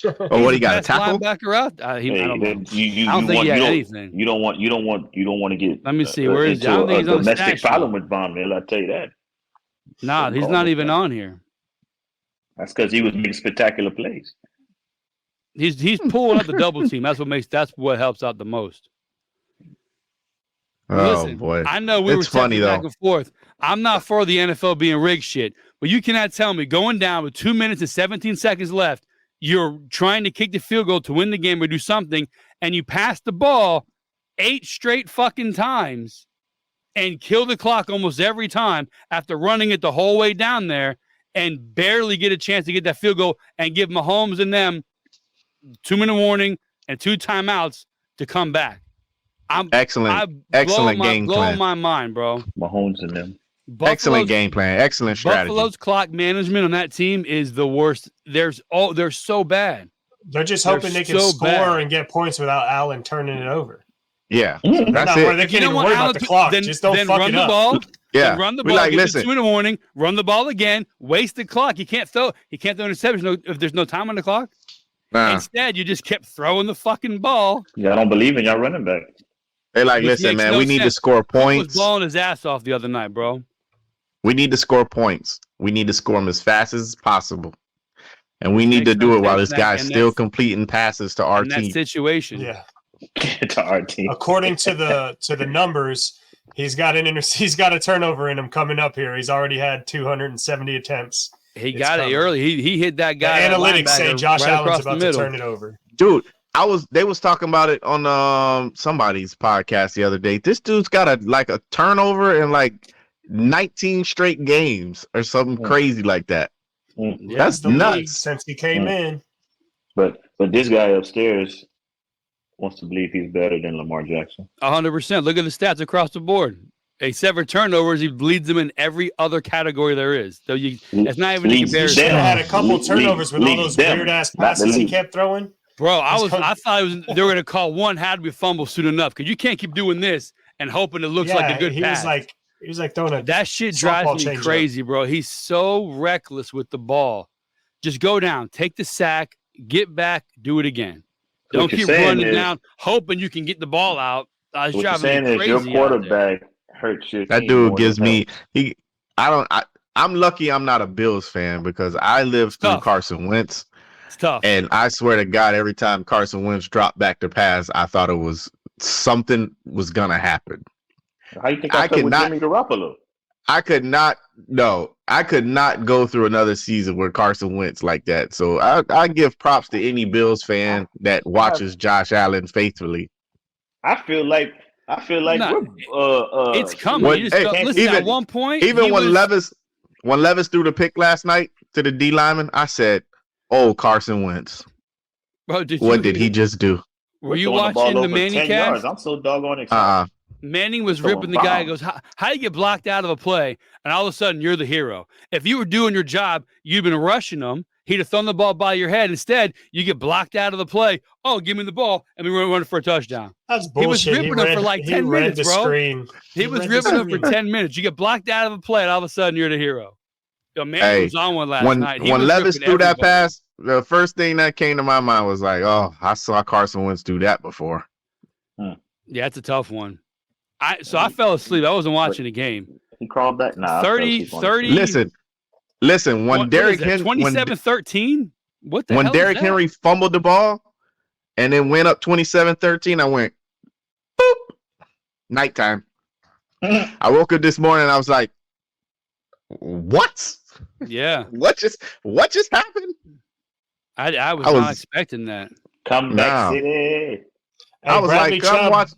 Oh, what he got? A Best tackle? linebacker out. I don't know. You I don't think want, he had you don't- anything. You don't want to get. Let me see. Where is he? I into don't think a he's on the stat domestic sheet. problem with Von Miller. I tell you that. Nah, Don't he's call not it even that. on here. That's because he was making spectacular plays. He's pulling up the double team. That's what helps out the most. Oh Listen, boy, I know we were It's funny, texting back though. and forth. I'm not for the NFL being rigged shit, but you cannot tell me going down with 2 minutes and 17 seconds left, you're trying to kick the field goal to win the game or do something, and you pass the ball 8 straight fucking times and kill the clock almost every time after running it the whole way down there and barely get a chance to get that field goal and give Mahomes and them 2-minute warning and 2 timeouts to come back. excellent game blowing plan. my mind, bro. Mahomes and them. Excellent game plan. Excellent strategy. Buffalo's clock management on that team is the worst. They're so bad. They're just They're hoping they can so score bad. and get points without Allen turning it over. Yeah, Mm. that's Not it. where they can't even worry about the clock. Just don't fuck run it the up. ball. Yeah, Then run the we ball. like Give listen. the 2-minute warning. Run the ball again. Waste the clock. You can't throw interceptions if there's no time on the clock. Nah, Instead, you just kept throwing the fucking ball. Y'all don't believe in y'all running back. they like Which listen, makes man. no We need to sense. score He was points. balling his ass off the other night, bro. We need to score points. We need to score them as fast as possible, and we need Makes to do no it while sense this in that- guy's in still that- completing passes to our In that team. situation. Yeah. To our team. According to the numbers, he's got a turnover in him coming up here. He's already had 270 attempts. He It's got it coming. early. He hit that The guy. that analytics say linebacker Josh right Allen's across about the to middle. turn it over. Dude, they was talking about it on somebody's podcast the other day. This dude's got a turnover in like 19 straight games or something crazy like that. Mm. Yeah, That's The league nuts. since he came in. But this guy upstairs wants to believe he's better than Lamar Jackson. 100%. Look at the stats across the board. Except for turnovers, he leads them in every other category there is. So it's not even a Leads He comparison. should have had a couple League- turnovers with all league those them, weird ass not the passes he league. kept throwing. Bro, I He's thought they were going to call one had to be fumble soon enough because you can't keep doing this and hoping it looks like a good he pass. was like He was like throwing a That shit softball drives me changeup. crazy, bro. He's so reckless with the ball. Just go down, take the sack, get back, do it again. Don't What you're keep saying running is- down, hoping you can get the ball out. It's What you're driving saying me is crazy your out there. quarterback hurts your That team dude more gives than me helps. I'm lucky I'm not a Bills fan because I lived through Tough. Carson Wentz, It's tough. and I swear to God, every time Carson Wentz dropped back to pass, I thought it was something was gonna happen. How you think I I felt with cannot- Jimmy Garoppolo? I could not go through another season with Carson Wentz like that. So I give props to any Bills fan that watches Josh Allen faithfully. I feel like No, we're it's coming. What- You just hey, don't, listen, even- at one point, Even he when was, Levis threw the pick last night to the D lineman, I said, "Oh, Carson Wentz, bro, what did he just do?" Were you watching the Manning cast? I'm so doggone excited. Manning was Throwing ripping the guy. He bombs. goes, how do you get blocked out of a play? And all of a sudden, you're the hero. If you were doing your job, you'd been rushing him. He'd have thrown the ball by your head. Instead, you get blocked out of the play. Oh, give me the ball. And we run for a touchdown. That's He was bullshit. ripping him for like 10 read minutes, the bro. Screen. He was read the ripping him for screen. 10 minutes. You get blocked out of a play, and all of a sudden, you're the hero. Yo, Manning was on one last night. He When was Levis ripping threw that everybody. pass, the first thing that came to my mind was like, "Oh, I saw Carson Wentz do that before." Yeah, it's a tough one. So I fell asleep. I wasn't watching the game. He crawled back. Nah, I 30, fell asleep on it. 30. Listen. When Derrick Henry, 27-13? What the when hell Derrick is that? Henry fumbled the ball and then went up 27-13, I went, boop, nighttime. I woke up this morning and I was like, what? Yeah, What just happened? I was I not was- expecting that. Come back, No. City. Hey, I was Bradley like, come Chubb watch.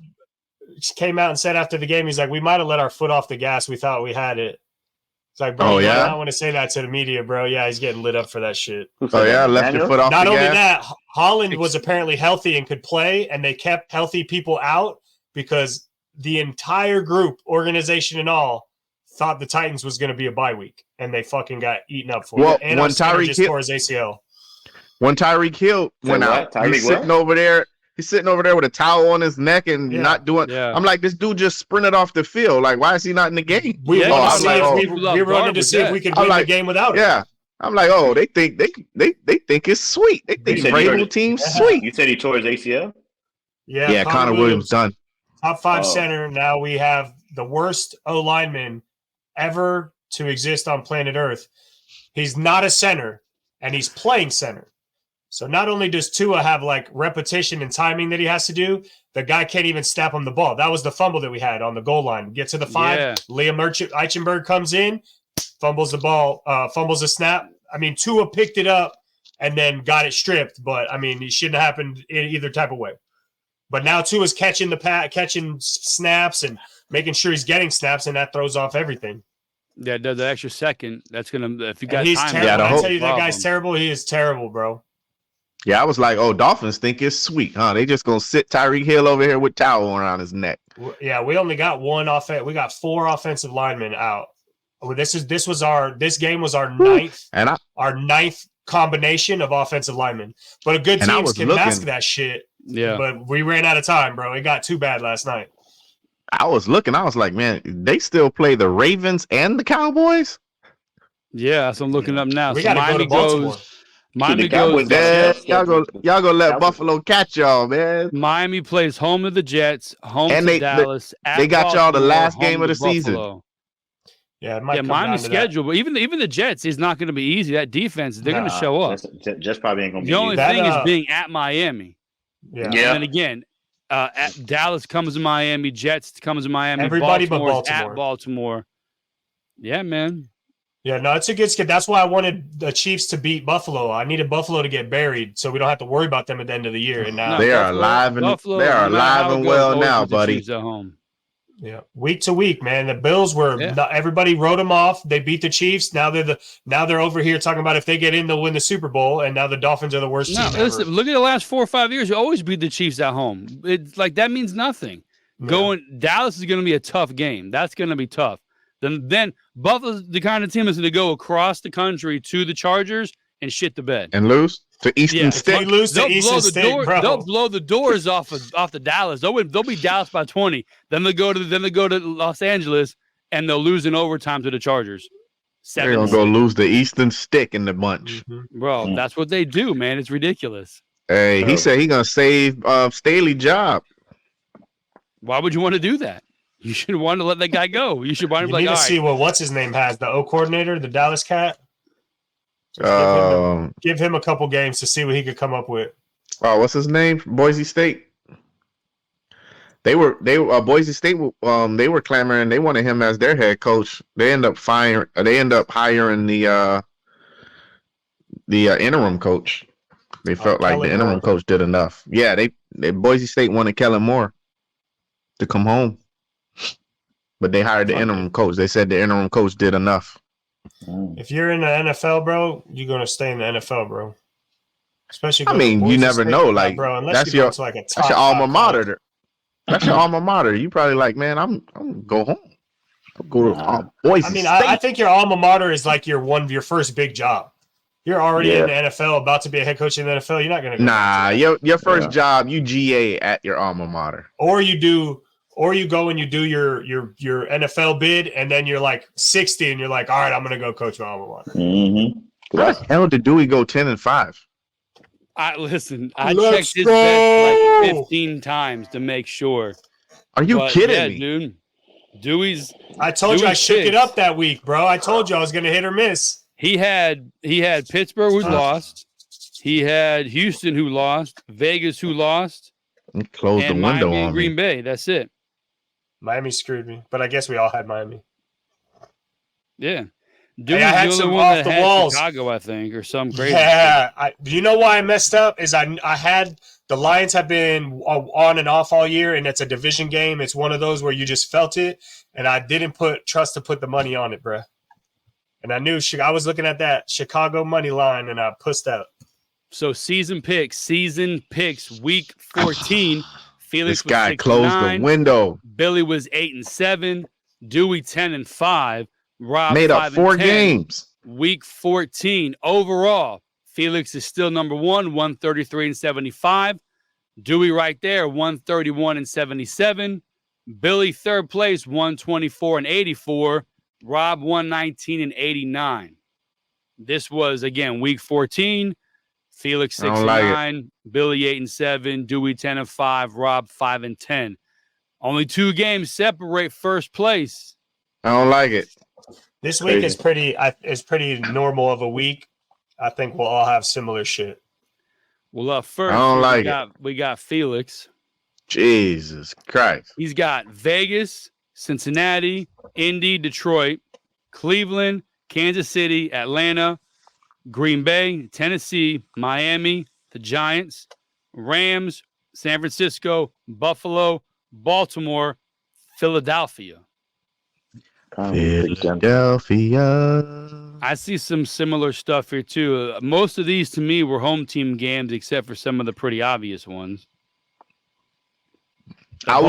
came out and said after the game, he's like, we might have let our foot off the gas. We thought we had it. It's like, bro, Oh, you might yeah? not want to say that to the media, bro. Yeah, he's getting lit up for that shit. Who said Oh yeah, that? left your Daniel? foot off Not the only gas. that, Holland was apparently healthy and could play, and they kept healthy people out because the entire group, organization and all, thought the Titans was going to be a bye week, and they fucking got eaten up for Well, it. And when our center Tyreek just Hill- tore his ACL. When Tyreek Hill went what? out, Tyreek he's what? sitting over there. He's sitting over there with a towel on his neck and Yeah. not doing. Yeah. I'm like, this dude just sprinted off the field. Like, why is he not in the game? We Yeah, Oh, wanted to I'm see like, if oh. we wanted to see if we could I'm win like, the game without him. Yeah, I'm like, oh, they think it's sweet. They think You said he hurt Vrabel it. team's Yeah. sweet. You said he tore his ACL? Yeah, Connor Williams done. Top 5 Oh. center. Now we have the worst O lineman ever to exist on planet Earth. He's not a center, and he's playing center. So not only does Tua have like repetition and timing that he has to do, the guy can't even snap him the ball. That was the fumble that we had on the goal line. Get to the 5. Yeah. Liam Eichenberg comes in, fumbles the ball, fumbles a snap. I mean, Tua picked it up and then got it stripped, but I mean, it shouldn't have happened in either type of way. But now Tua's catching catching snaps and making sure he's getting snaps, and that throws off everything. Yeah, the extra second. That's gonna if you got And he's time. terrible. Yeah, the When I whole tell you that guy's problem. terrible. He is terrible, bro. Yeah, I was like, oh, Dolphins think it's sweet, huh? They just gonna sit Tyreek Hill over here with towel around his neck. Yeah, we only got one offense. We got 4 offensive linemen out. This game was our And ninth combination of offensive linemen. But a good And I teams was can looking- mask that shit. Yeah. But we ran out of time, bro. It got too bad last night. I was looking, I was like, man, they still play the Ravens and the Cowboys? Yeah, so I'm looking up now. We So got to go Miami to Baltimore. goes. Miami The Cowboys goes. got- Yeah, y'all gonna let Cowboys- Buffalo catch y'all, man. Miami plays home to the Jets, home And to they- Dallas. at they got y'all the Baltimore, last home game of to the season. Buffalo. Yeah, it might Yeah, come Miami down to that. schedule, but even the Jets is not going to be easy. That defense, they're going to Nah, show up. Just probably ain't gonna be The only easy. That, thing is uh, being at Miami. Yeah. Yeah. And then again, at Dallas comes to Miami, Jets comes to Miami, Everybody but Baltimore's Baltimore. at Baltimore. Yeah, man. Yeah, no, it's a good skid. That's why I wanted the Chiefs to beat Buffalo. I needed Buffalo to get buried so we don't have to worry about them at the end of the year. And now, No, They are alive and- Buffalo, they are no matter alive how it and goes, well always now, with the buddy. Chiefs at home. yeah, week to week, man. The Bills were Yeah. not, everybody wrote them off. They beat the Chiefs. Now they're over here talking about if they get in, they'll win the Super Bowl. And now the Dolphins are the worst No, team listen, ever. look at the last 4 or 5 years. You always beat the Chiefs at home. It's like that means nothing. Yeah. Dallas is going to be a tough game. That's going to be tough. Then Buffalo's the kind of team that's going to go across the country to the Chargers and shit the bed. And lose to Eastern Yeah. If they Stick. lose to They'll Eastern blow the State, door. bro. They'll blow the doors off the Dallas. They'll be Dallas by 20. Then they go to Los Angeles and they'll lose in overtime to the Chargers. They're gonna go lose the Eastern stick in the bunch. Bro, that's what they do, man. It's ridiculous. Hey, he said he gonna save Staley's job. Why would you want to do that? You should want to let that guy go. You should want to You be like, need to all see right. what's his name has the O coordinator, the Dallas Cat. Give him a couple games to see what he could come up with. Oh, what's his name? Boise State. They were Boise State. They were clamoring. They wanted him as their head coach. They end up hiring the interim coach. They felt like the interim coach did enough. Yeah, they Boise State wanted Kellen Moore to come home, but they hired the interim coach. They said the interim coach did enough. If you're in the NFL, bro, you're gonna stay in the NFL, bro. Especially, you never know. Like, bro, unless that's you your go to like a that's your alma mater. That's your alma mater. You probably like, man, I'm gonna go home. I'll go to Boise State. I think your alma mater is like your first big job. You're already in the NFL, about to be a head coach in the NFL. You're not gonna go. Nah, your first job, you GA at your alma mater, or you go and you do your NFL bid, and then you're like 60, and you're like, all right, I'm gonna go coach my alma mater. Mm-hmm. How the hell did Dewey go 10-5? I checked his bets like 15 times to make sure. Are you kidding me? Dude. Dewey's. I told you I shook it up that week, bro. I told you I was gonna hit or miss. He had Pittsburgh who lost. He had Houston who lost. Vegas who lost. He closed the window Miami on and Green Bay. That's it. Miami screwed me, but I guess we all had Miami. Yeah. Dewey's I had the some only one off that the had walls. Chicago, I think, or some crazy. Yeah, you know why I messed up is I had the Lions have been on and off all year, and it's a division game. It's one of those where you just felt it, and I didn't trust to put the money on it, bro. And I knew I was looking at that Chicago money line, and I pussed out. So season picks, week 14. Felix this guy was 6-9. Closed the window. Billy was 8-7. Dewey 10-5. Rob made up 4 games. Week 14 overall. Felix is still number 1, 133-75. Dewey right there, 131-77. Billy third place, 124-84. Rob 119-89. This was again week 14. Felix 6-9, Billy 8-7, Dewey 10-5, Rob 5-10. Only 2 games separate first place. I don't like it. This week is pretty normal of a week. I think we'll all have similar shit. Well, first I don't like it. We got Felix. Jesus Christ. He's got Vegas, Cincinnati, Indy, Detroit, Cleveland, Kansas City, Atlanta, Green Bay, Tennessee, Miami, the Giants, Rams, San Francisco, Buffalo, Baltimore, Philadelphia. Philadelphia. I see some similar stuff here too. Most of these to me were home team games, except for some of the pretty obvious ones. Yeah,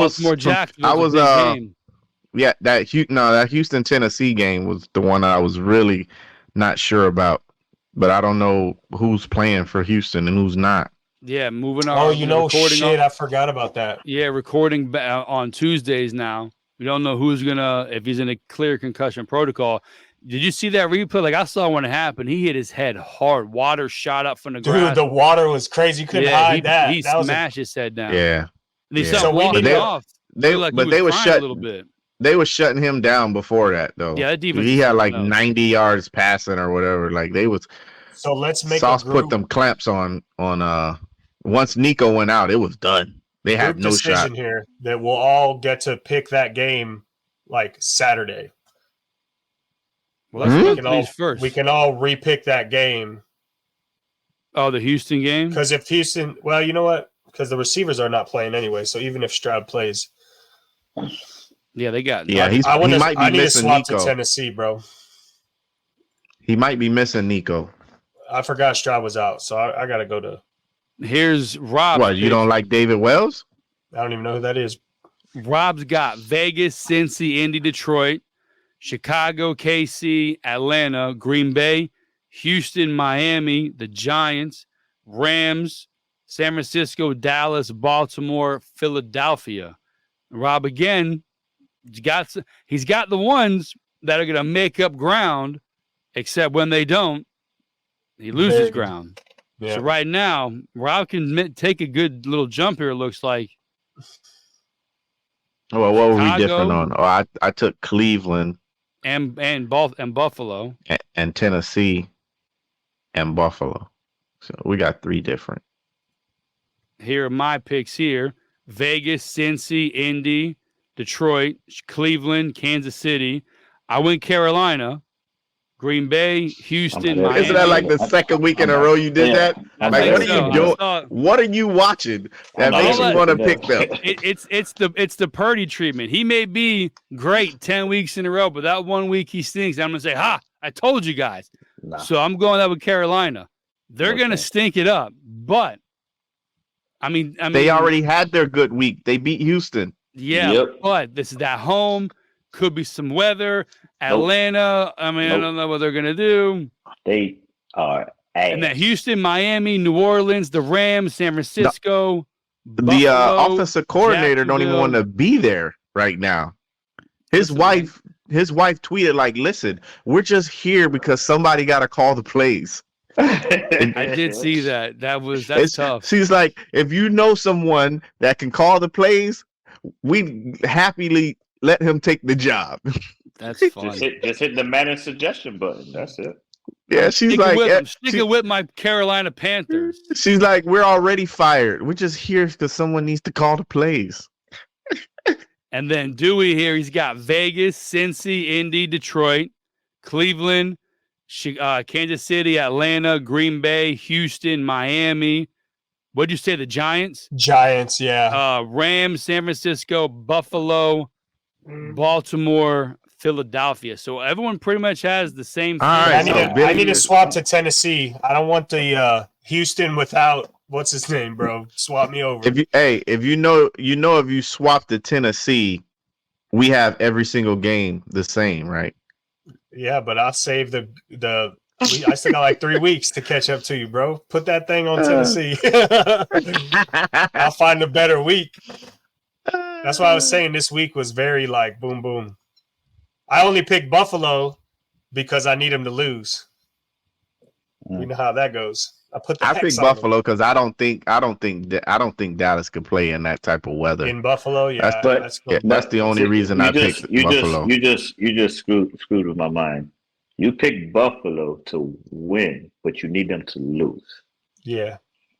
that Houston Tennessee game was the one I was really not sure about, but I don't know who's playing for Houston and who's not. Yeah, moving on. Oh, I forgot about that. Yeah, recording on Tuesdays now. We don't know if he's in a clear concussion protocol. Did you see that replay? Like, I saw when it happened. He hit his head hard. Water shot up from the grass. Dude, the water was crazy. You couldn't hide that. He smashed his head down. Yeah. And he started walking off. They were shutting a little bit. They were shutting him down before that, though. Yeah, he had like 90 yards passing or whatever. Like they was. So let's make Sauce put them clamps on. Once Nico went out, it was done. They had no shot here. That we'll all get to pick that game like Saturday. Well, let's go first. We can all repick that game. Oh, the Houston game? Because if Houston, well, you know what? Because the receivers are not playing anyway. So even if Stroud plays, yeah, they got. Yeah, he might be missing Nico. To Tennessee, bro. He might be missing Nico. I forgot Stroud was out, so I got to go to. Here's Rob. What, you don't like David Wells? I don't even know who that is. Rob's got Vegas, Cincy, Indy, Detroit, Chicago, KC, Atlanta, Green Bay, Houston, Miami, the Giants, Rams, San Francisco, Dallas, Baltimore, Philadelphia. Rob again He's got the ones that are going to make up ground, except when they don't, he loses ground. Yeah. So right now, Rob can take a good little jump here. It looks like. Well, what were we Chicago. different on? Oh, I took Cleveland And Buffalo and Tennessee and Buffalo. So we got 3 different. Here are my picks here. Vegas, Cincy, Indy, Detroit, Cleveland, Kansas City. I went Carolina, Green Bay, Houston, Miami. Isn't that like the second week in a row you did that? Like, what are you doing? What are you watching that makes you want to pick them? It's the Purdy treatment. He may be great 10 weeks in a row, but that 1 week he stinks. I'm gonna say, I told you guys. Nah. So I'm going out with Carolina. They're gonna stink it up, but I mean, they already had their good week. They beat Houston. Yeah, but this is at home. Could be some weather. Atlanta. I mean, I don't know what they're gonna do. They are. And then Houston, Miami, New Orleans, the Rams, San Francisco. The offensive coordinator don't even want to be there right now. His wife tweeted like, "Listen, we're just here because somebody got to call the plays." I did see that. That's tough. She's like, if you know someone that can call the plays, we happily let him take the job. That's fun. Just hit the manage suggestion button. That's it. Yeah, she's like, sticking with my Carolina Panthers. She's like, we're already fired. We're just here because someone needs to call the plays. And then Dewey here, he's got Vegas, Cincy, Indy, Detroit, Cleveland, Kansas City, Atlanta, Green Bay, Houston, Miami. What'd you say? The Giants? Giants, yeah. Rams, San Francisco, Buffalo, Baltimore, Philadelphia. So everyone pretty much has the same thing. All right, I need to swap to Tennessee. I don't want the Houston without what's his name, bro. Swap me over. If you swap to Tennessee, we have every single game the same, right? Yeah, but I'll save I still got like 3 weeks to catch up to you, bro. Put that thing on Tennessee. I'll find a better week. That's why I was saying this week was very like boom, boom. I only picked Buffalo because I need him to lose. You know how that goes. I picked Buffalo because I don't think Dallas could play in that type of weather. In Buffalo, yeah. That's the only reason I picked Buffalo. You just screwed with my mind. You picked Buffalo to win, but you need them to lose. Yeah.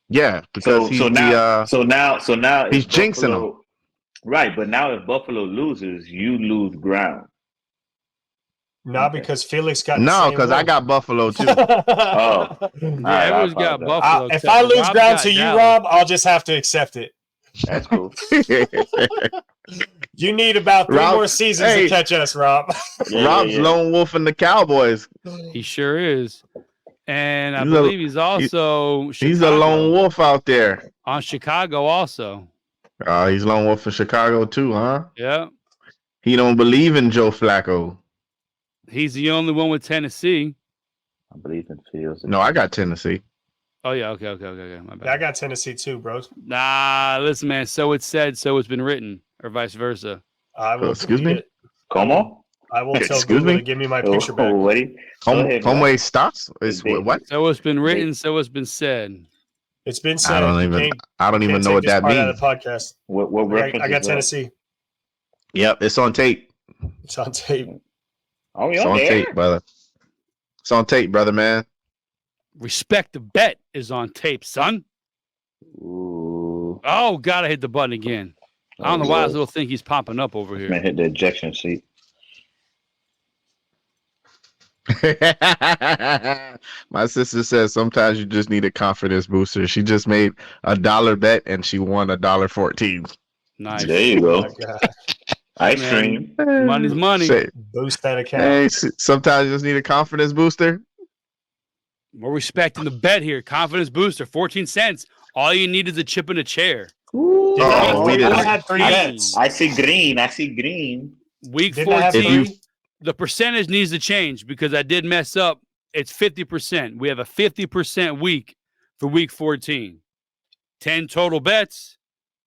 Yeah, because now he's jinxing them. Right, but now if Buffalo loses, you lose ground. Not because Felix got because I got Buffalo too. Everyone's got Buffalo. If I lose ground to you, Rob, I'll just have to accept it. That's cool. You need about 3 more seasons to catch us, Rob. Rob's lone wolf in the Cowboys. He sure is. And I believe he's also he's a lone wolf out there. On Chicago also. He's lone wolf in Chicago too, huh? Yeah. He don't believe in Joe Flacco. He's the only one with Tennessee. I believe in Fields. No, I got Tennessee. Oh, yeah. Okay. My bad. Yeah, I got Tennessee too, bro. Nah, listen, man. So it's said, so it's been written, or vice versa. I will excuse me? Come on. I will tell Google to give me my picture back. Home stops? What? So it's been written, so it's been said. It's been said. I don't even know what that means. Out of the podcast. What reference? I got Tennessee. Yep, it's on tape. It's on tape. Oh, it's on tape, brother. It's on tape, brother, man. Respect the bet is on tape, son. Ooh. Oh, God, I hit the button again. I don't know why I still think he's popping up over here. Man, hit the ejection seat. My sister says sometimes you just need a confidence booster. She just made $1 bet and she won $1.14. Nice. There you go. Ice cream. Money's money. Boost that account. Hey, sometimes you just need a confidence booster. We're respecting the bet here. Confidence booster, 14 cents. All you need is a chip in a chair. I had 3 bets. I see green. Week 14. The percentage needs to change because I did mess up. It's 50%. We have a 50% week for week 14. 10 total bets,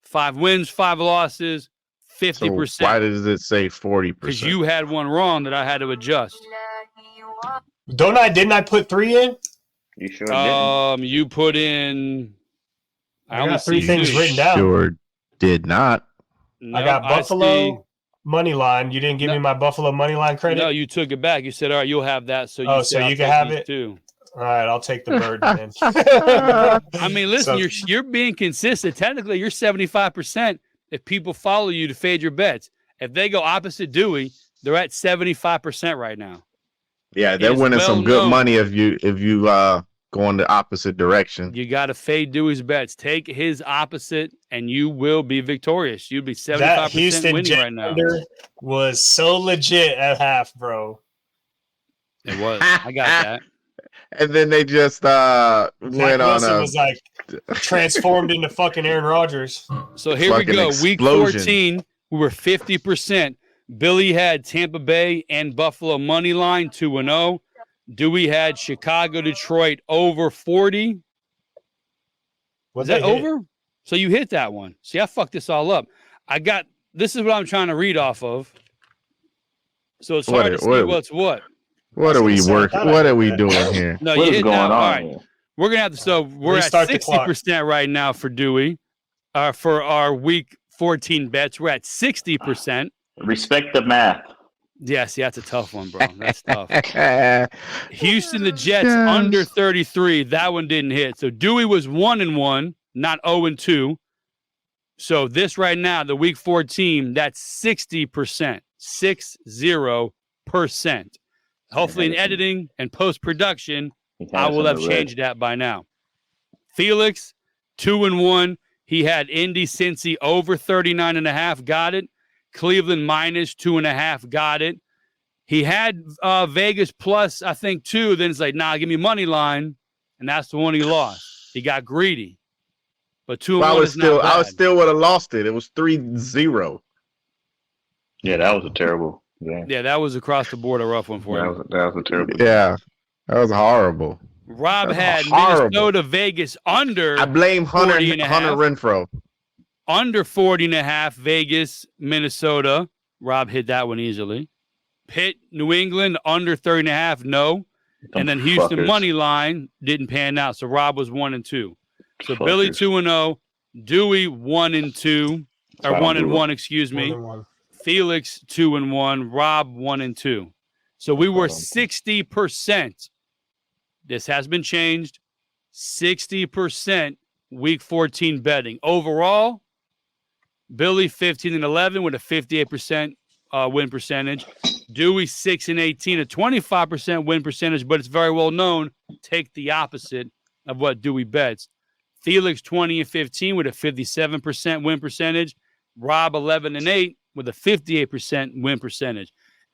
5 wins, 5 losses, 50%. So why does it say 40%? Because you had one wrong that I had to adjust. Didn't I put 3 in? You sure didn't. You put in. I only got 3 see things 2. written down. Sure did not. No, I got see- Buffalo money line. You didn't give No. me my Buffalo money line credit. No, you took it back. You said, "All right, you'll have that." So you Oh, said, so "I'll you can take have these it? too." All right, I'll take the bird then. I mean, listen, So- you're being consistent. Technically, you're 75% if people follow you to fade your bets. If they go opposite Dewey, they're at 75% right now. Yeah, they're It is winning some well good known. money if you go in the opposite direction. You got to fade Dewey's bets. Take his opposite, and you will be victorious. You'll be 75% that Houston winning Jet right now. under was so legit at half, bro. It was. I got that. And then they just Zach went on Wilson a was like transformed into fucking Aaron Rodgers. So here we fucking go. Week explosion. 14, we were 50%. Billy had Tampa Bay and Buffalo money line 2-0. Dewey had Chicago, Detroit over 40. What Is that they hit? over? So you hit that one. See, I fucked this all up. This is what I'm trying to read off of. So it's hard to see what's what. What are we I working? thought I What did are we that. doing here? No, What you is hit going that. on? All right. Here? We're gonna have to. So we're Restart the at clock. 60% right now for Dewey. For our week 14 bets, we're at 60%. Respect the math. Yeah, see, that's a tough one, bro. That's tough. Yes. Houston, the Jets under 33. That one didn't hit. So Dewey was 1-1, not 0-2. So this right now, the week 14, that's 60%. 60%. Hopefully in editing and post-production, I will have changed that by now. Felix, 2-1. He had Indy Cincy over 39.5, got it. Cleveland minus 2.5, got it. He had Vegas plus, I think, 2. Then it's like, nah, give me money line. And that's the one he lost. He got greedy. But 2-1 is not bad. I still would have lost it. It was 3-0. Yeah, that was a terrible game. Yeah, that was across the board a rough one for him. That was a terrible game. Yeah, that was horrible. Rob That's had horrible. Minnesota, Vegas under I blame Hunter 40.5. Renfro. Under 40.5, Vegas, Minnesota. Rob hit that one easily. Pitt, New England, under 30.5, no. And then Houston fuckers. money line didn't pan out. So Rob was 1-2. So Fuckers. Billy 2-0, Dewey 1-2, or 1-1, excuse me. 1-1. Felix 2-1, Rob 1-2. So we were 60%. This has been changed. 60% week 14 betting. Overall, Billy 15-11 with a 58% win percentage. Dewey 6-18, a 25% win percentage, but it's very well known. Take the opposite of what Dewey bets. Felix 20-15 with a 57% win percentage. Rob 11-8 with a 58% win percentage.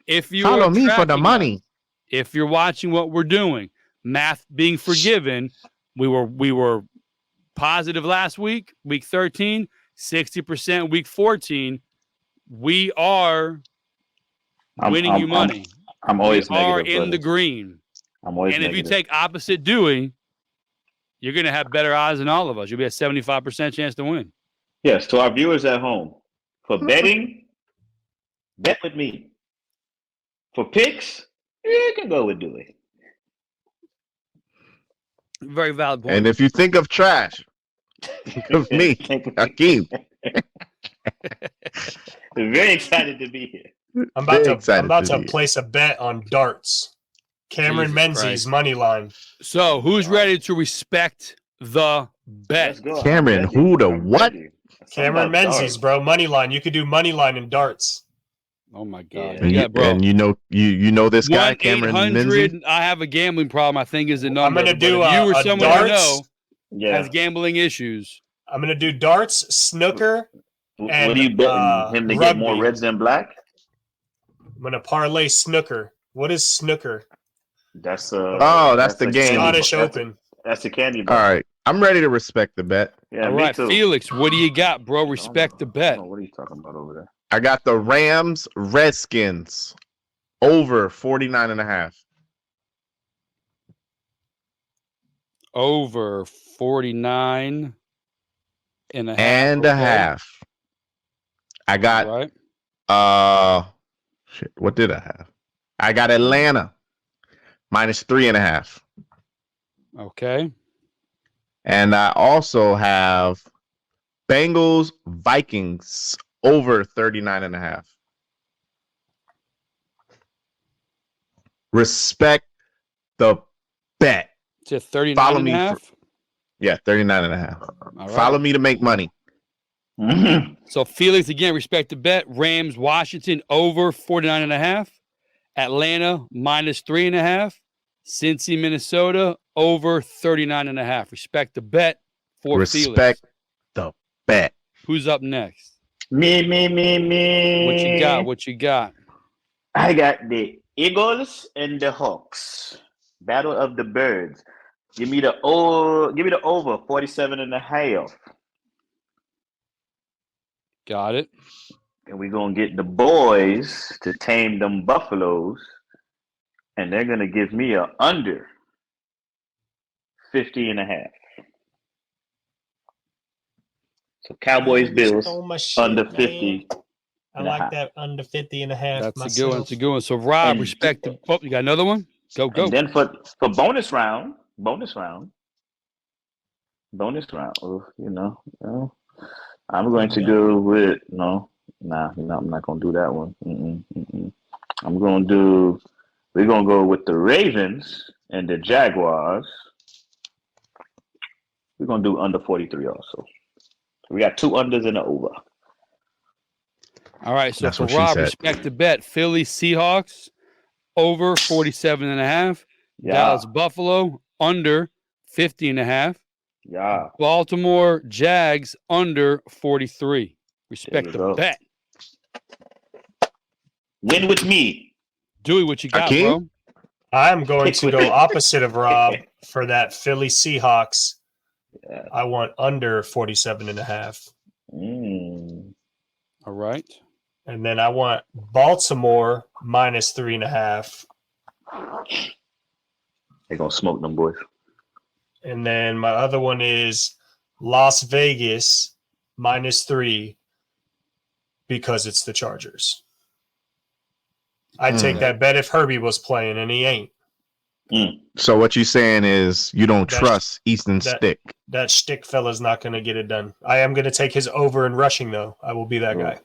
If you Follow are me for the tracking money. us, if you're watching what we're doing, math being forgiven, we were positive last week, week 13, 60% week 14. We are winning you money. I'm always we are negative, in the green. I'm always And if negative. you take opposite Dewey, you're going to have better odds than all of us. You'll be a 75% chance to win. Yes, to our viewers at home, for betting, bet with me. For picks, you can go with Dewey. Very valid point. And if you think of trash, think of me, Akeem. Very excited to be here. I'm about Very excited to to be place a bet on darts. Cameron Jesus Menzies Christ. money line. So who's ready to respect the bet? Let's go. Cameron, I'm ready. who the I'm what? ready. Cameron Something about Menzies, darts. bro, money line. You could do money line and darts. Oh my God. Yeah. Yeah, bro. And you know this guy, Cameron Menzies. 1-800, I have a gambling problem, I think is the I'm number. gonna But do if you or a someone you know darts. Yeah. has gambling issues. I'm gonna do darts, snooker. What and, are you betting? Him to get more rugby. reds than black? I'm gonna parlay snooker. What is snooker? That's that's the a game. candy Scottish bar. Open. That's the candy All bar. right, I'm ready to respect the bet. Yeah, All me right, too. Felix, what do you got, bro? Respect the I bet. don't know what are you talking about over there? I got the Rams Redskins over 49.5. Over 49 and a half. And a half. I got shit. What did I have? I got Atlanta -3.5. Okay. And I also have Bengals Vikings over 39.5. Respect the bet. To 39 Follow and a me half. Yeah, 39.5. All right. Follow me to make money. So Felix, again, respect the bet. Rams, Washington, over 49.5. Atlanta, -3.5. Cincy, Minnesota, over 39.5. Respect the bet for Respect Felix. the bet. Who's up next? Me. What you got? I got the Eagles and the Hawks. Battle of the Birds. Give me the over 47.5. Got it. And we're gonna get the boys to tame them Buffaloes. And they're gonna give me a under 50.5. So Cowboys Bills under 50. I like that under 50.5. That's myself. a good one. That's a good one. So Rob, And- respect the. Oh, you got another one? Go. And then for bonus round. I'm going to go with I'm not gonna do that one. We're gonna go with the Ravens and the Jaguars. We're gonna do under 43 also. We got 2 unders and an over. All right. So That's for what she Rob, said. respect the bet. Philly Seahawks over 47.5. Yeah. Dallas Buffalo under 50.5. Yeah. Baltimore Jags under 43. Respect the There you go. bet. Win with me. Dewey, what you got, Hakeem? bro? I'm going to go opposite of Rob for that Philly Seahawks. Yeah. I want under 47.5. All right. And then I want Baltimore -3.5. They're gonna smoke them boys. And then my other one is Las Vegas -3 because it's the Chargers. I'd take that bet if Herbie was playing, and he ain't. So what you saying is you don't trust Easton Stick. That Stick fella's not going to get it done. I am going to take his over in rushing, though. I will be that guy.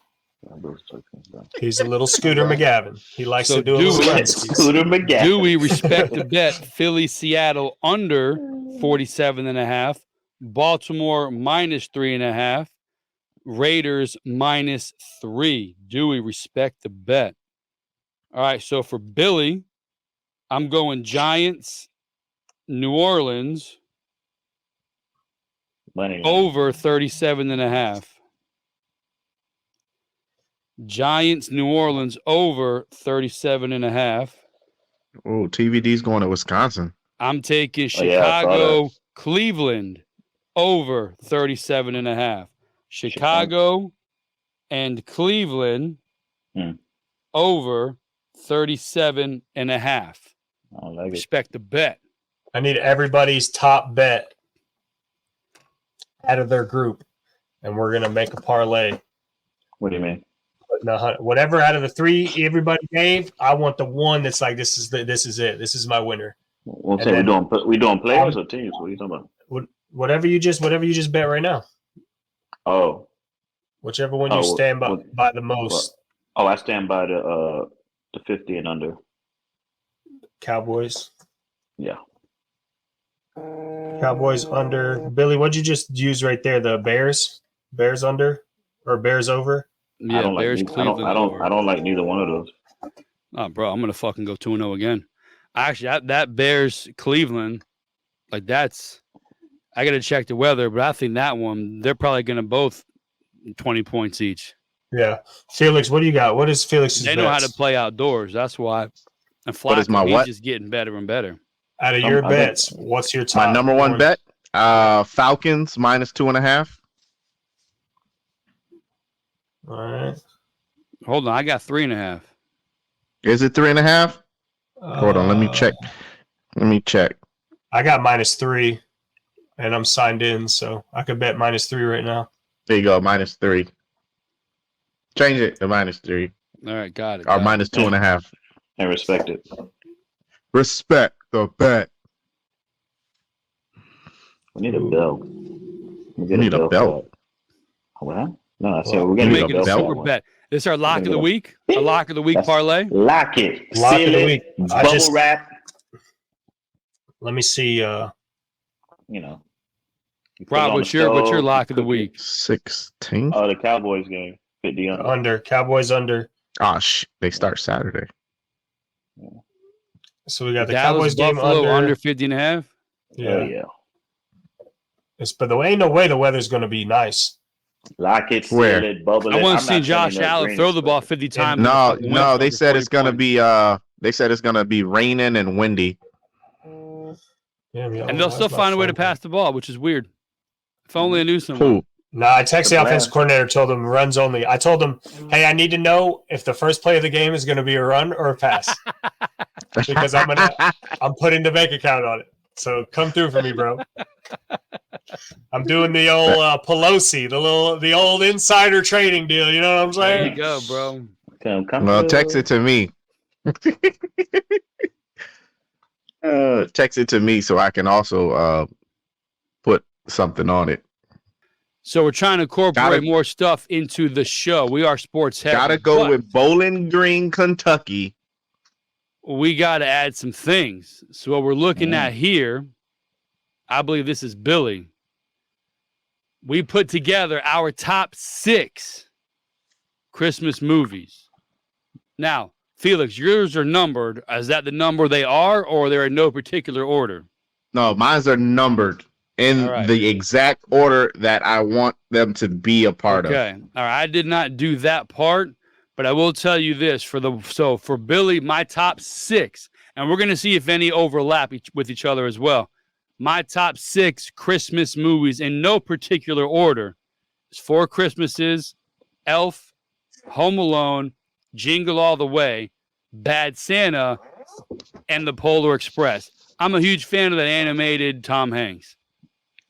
He's a little Scooter McGavin. He likes to do a little run skis. Scooter McGavin. Dewey, respect the bet. Philly Seattle under 47.5. Baltimore -3.5. Raiders -3. Dewey, respect the bet. All right. So for Billy, I'm going Giants, New Orleans Money. over 37.5. Giants, New Orleans over 37.5. Oh, TVD's going to Wisconsin. I'm taking Oh, yeah, I saw Chicago, Cleveland over 37.5. Chicago and Cleveland over 37.5. I don't like it. Respect the bet. I need everybody's top bet out of their group, and we're going to make a parlay. What do you mean? Whatever out of the 3 everybody gave, I want the one that's like this is it. This is my winner. We'll say we doing players or teams? What are you talking about? Whatever you just bet right now. Oh, Whichever one you stand by the most. I stand by the 50 and under. Cowboys. Yeah. Cowboys under. Billy, what'd you just use right there? The Bears? Bears under or Bears over? Yeah, Bears, Cleveland. I don't like neither one of those. Oh, bro, I'm gonna fucking go 2-0 again. Actually, that Bears Cleveland, like that's. I gotta check the weather, but I think that one they're probably gonna both 20 points each. Yeah, Felix, what do you got? What is Felix's? They know how to play outdoors. That's why. And What is my Flacco, what? he's just getting better and better. Out of your bets, what's your top? My number one bet, Falcons -2.5. All right. Hold on, I got 3.5. Is it 3.5? Hold on, let me check. I got -3, and I'm signed in, so I could bet -3 right now. There you go, -3. Change it to -3 All right, got it. or got it. -2.5. And respect it. Respect the bet. We need a belt. We need a belt. What? No, I said Well, we're We're gonna need get making a a belt. super for that bet. This is our lock of gonna the get a- week. A lock of the week That's- parlay. one. Lock it. Lock Seal of the it. week. Bubble wrap. Let me see. You know. You put it Rob, on what's the your stove, lock of the cook it. week? 16th. Oh, the Cowboys game. 50 under. Under Cowboys under. Oh they start Saturday. So we got the Dallas Cowboys game Buffalo under. under 50.5. Yeah. Oh, yeah. But there ain't no way the weather's going to be nice. Lock it, seal Where? it, bubble it. I want I'm to see not Josh sending no Allen greens, throw the but- ball 50 times. No, and win no, they under said 40 it's gonna points. be they said it's gonna be raining and windy. Yeah, And they'll still find a way to pass the ball, which is weird. If only I knew someone. Who? Nah, I texted the The offensive Browns. coordinator, told him runs only. I told him, hey, I need to know if the first play of the game is going to be a run or a pass because I'm putting the bank account on it. So come through for me, bro. I'm doing the old Pelosi, the old insider trading deal. You know what I'm There saying? you go, bro. Come Well, through. text it to me. Text it to me so I can also put something on it. So we're trying to incorporate Gotta- more stuff into the show. We are sports heavy. Gotta go but with Bowling Green, Kentucky. we got to add some things. So what we're looking at here, I believe this is Billy. We put together our top 6 Christmas movies. Now, Felix, yours are numbered. Is that the number they are, or they're in no particular order? No, mine's are numbered in All right. the exact order that I want them to be a part of. Okay. All right. I did not do that part, but I will tell you this for Billy, my top 6, and we're going to see if any overlap with each other as well. My top 6 Christmas movies in no particular order is 4 Christmases, Elf, Home Alone, Jingle All the Way, Bad Santa, and The Polar Express. I'm a huge fan of that animated Tom Hanks.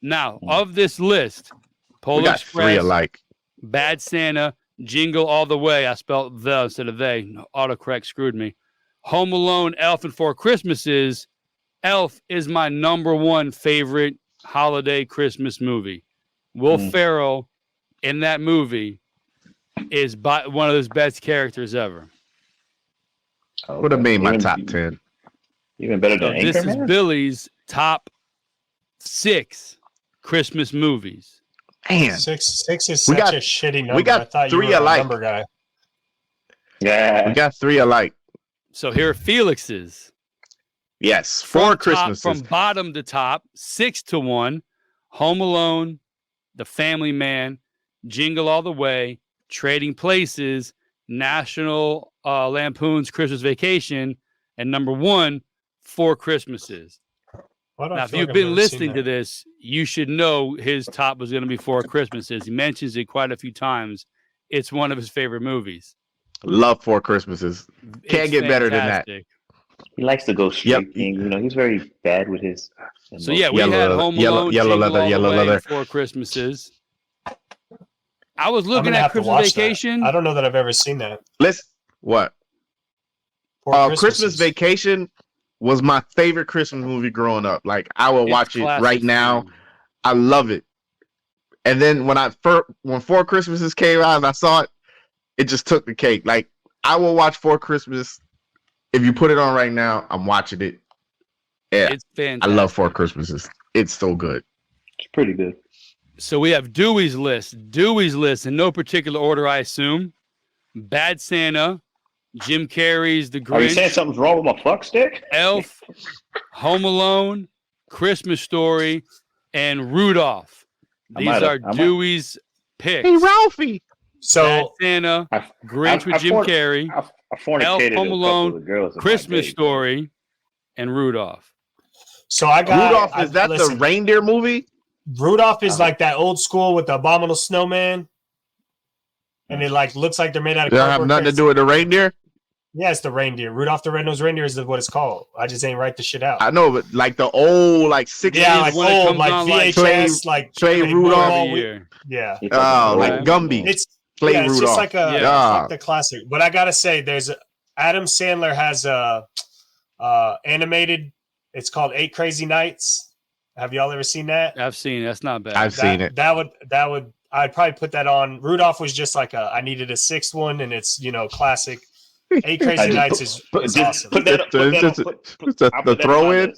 Now, of this list, We Polar got 3 Express, alike. Bad Santa, Jingle All the Way. I spelled the instead of they. Autocorrect screwed me. Home Alone, Elf, and 4 Christmases. Elf is my number 1 favorite holiday Christmas movie. Will Ferrell in that movie is one of those best characters ever. Would have made my Even- top 10. Even better So than this is Anchorman? Billy's top 6 Christmas movies. Man, 6 is We such got- a shitty number. we got I thought 3 you were a alike. number guy. Yeah. we got 3 alike. So here are Felix's. Yes, From 4 top- Christmases. from bottom to top, 6-1. Home Alone, The Family Man, Jingle All the Way, Trading Places, National Lampoon's Christmas Vacation, and number 1, 4 Christmases. Why do I Now, if feel you've like I've been never listening seen to that? this, you should know his top was going to be 4 Christmases. He mentions it quite a few times. It's one of his favorite movies. Love 4 Christmases. Can't It's get better than that. fantastic. He likes to go straight. Yep. King. You know, he's very bad with his. So yeah, we Yellow had leather- Home yellow- Alone, yellow Jingle leather, All the yellow Way, leather. and 4 Christmases. I was I'm looking gonna at have to Christmas watch Vacation. that. I don't know that I've ever seen that. What? Four Christmas Christmases. Vacation was my favorite Christmas movie growing up. Like I will It's watch it classic right now. film. I love it. And then when 4 Christmases came out and I saw it, it just took the cake. Like I will watch 4 Christmas. If you put it on right now, I'm watching it. Yeah, It's I fantastic. love 4 Christmases. It's so good. It's pretty good. So we have Dewey's list. Dewey's list in no particular order, I assume. Bad Santa, Jim Carrey's The Are you saying Grinch, something's wrong with my fuck stick? Elf, Home Alone, Christmas Story, and Rudolph. I These might are have- I might- Dewey's picks. Hey, Ralphie. Bad So Santa, I- Grinch with I Jim forced- Carrey, I fornicated Elf, a Home couple Alone, of girls in my Christmas day. Story, and Rudolph. I got Rudolph, is that listen, the reindeer movie? Rudolph is like that old school with the abominable snowman, and it like looks like they're made out of. Does that have cardboard nothing to crates. do with the reindeer? Yeah, it's the reindeer. Rudolph the Red-Nosed Reindeer is what it's called. I just ain't write the shit out. I know, but like the old, like 60s. Yeah, like when it old, comes like on, like, VHS, like Trey they Rudolph. move all Every week. year. Yeah, You're Oh, talking like about- Gumby. it's play yeah, it's Rudolph. just like a Yeah. like the classic. But I gotta say, Adam Sandler has a animated. It's called 8 Crazy Nights. Have y'all ever seen that? I've seen it. That's not bad. I've seen it. That would I'd probably put that on. Rudolph was just like I needed a 6th one, and it's classic. 8 Crazy Nights is awesome. Put that. The throw in.